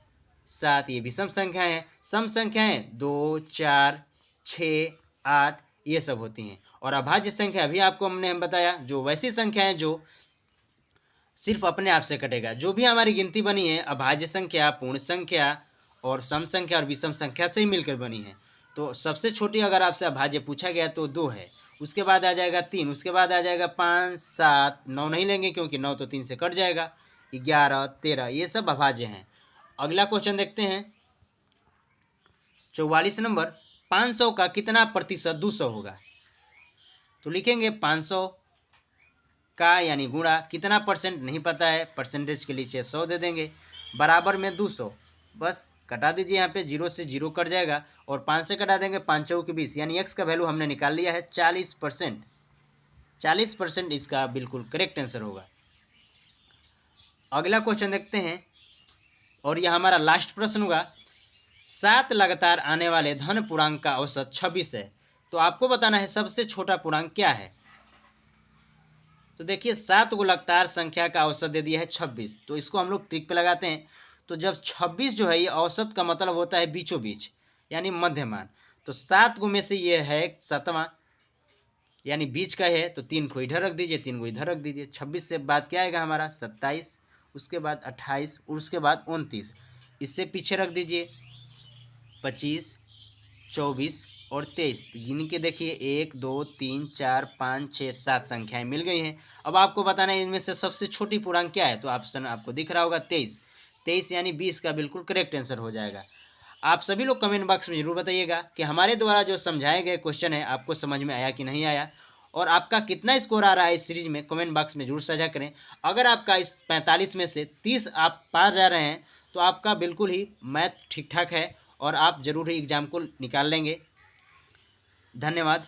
7 ये विषम संख्याएं हैं। सम संख्याएं 2 4 6 8 ये सब होती हैं। और अभाज्य संख्या अभी आपको हम बताया, जो वैसी संख्याएं जो सिर्फ अपने आप से कटेगा। जो भी हमारी गिनती बनी है अभाज्य संख्या, पूर्ण संख्या और सम संख्या और विषम संख्या से ही मिलकर बनी है। तो सबसे छोटी अगर आपसे अभाज्य पूछा गया तो 2 है, उसके बाद आ जाएगा 3, उसके बाद आ जाएगा 5 7 9 नहीं लेंगे क्योंकि 9 तो 3 से कट जाएगा, 11 13 ये सब अभाज्य हैं। अगला क्वेश्चन देखते हैं 44 नंबर। 500 का कितना प्रतिशत 200 होगा। तो लिखेंगे 500 का यानी गुणा कितना परसेंट नहीं पता है, परसेंटेज के नीचे 100 दे देंगे, बराबर में 200। बस कटा दीजिए, यहाँ पे 0 से 0 कट जाएगा और 5 से कटा देंगे, 5 चौक 20, यानी x का वैल्यू हमने निकाल लिया है 40%। 40% इसका बिल्कुल करेक्ट आंसर होगा। अगला क्वेश्चन देखते हैं और यह हमारा लास्ट प्रश्न होगा। 7 लगातार आने वाले धन पूर्णांक का औसत 26 है, तो आपको बताना है सबसे छोटा पूर्णांक क्या है। तो देखिए 7 को लगातार संख्या का औसत दे दिया है 26, तो इसको हम लोग ट्रिक पे लगाते हैं। तो जब 26 जो है ये औसत का मतलब होता है बीचों बीच, यानी मध्यमान। तो 7 गो में से ये है 7वां, यानी बीच का है, तो 3 को इधर रख दीजिए, 3 को इधर रख दीजिए। 26 से बाद क्या आएगा हमारा 27, उसके बाद 28 और उसके बाद 29। इससे पीछे रख दीजिए 25, 24 और 23। गिन के देखिए 1 2 3 4 5 6 7 संख्याएं मिल गई हैं। अब आपको बताना है इनमें से सबसे छोटी पूर्णांक क्या है, तो ऑप्शन आपको दिख रहा होगा 23। 23 यानी 20 का बिल्कुल करेक्ट आंसर हो जाएगा। आप सभी लोग कमेंट बॉक्स में जरूर बताइएगा कि हमारे द्वारा जो समझाए गए क्वेश्चन है आपको समझ में आया कि नहीं आया, और आपका कितना स्कोर आ रहा है इस सीरीज में कमेंट बॉक्स में जरूर साझा करें। अगर आपका इस 45 में से 30 आप पार जा रहे हैं तो आपका बिल्कुल ही मैथ ठीक ठाक है और आप जरूर ही एग्जाम को निकाल लेंगे। धन्यवाद।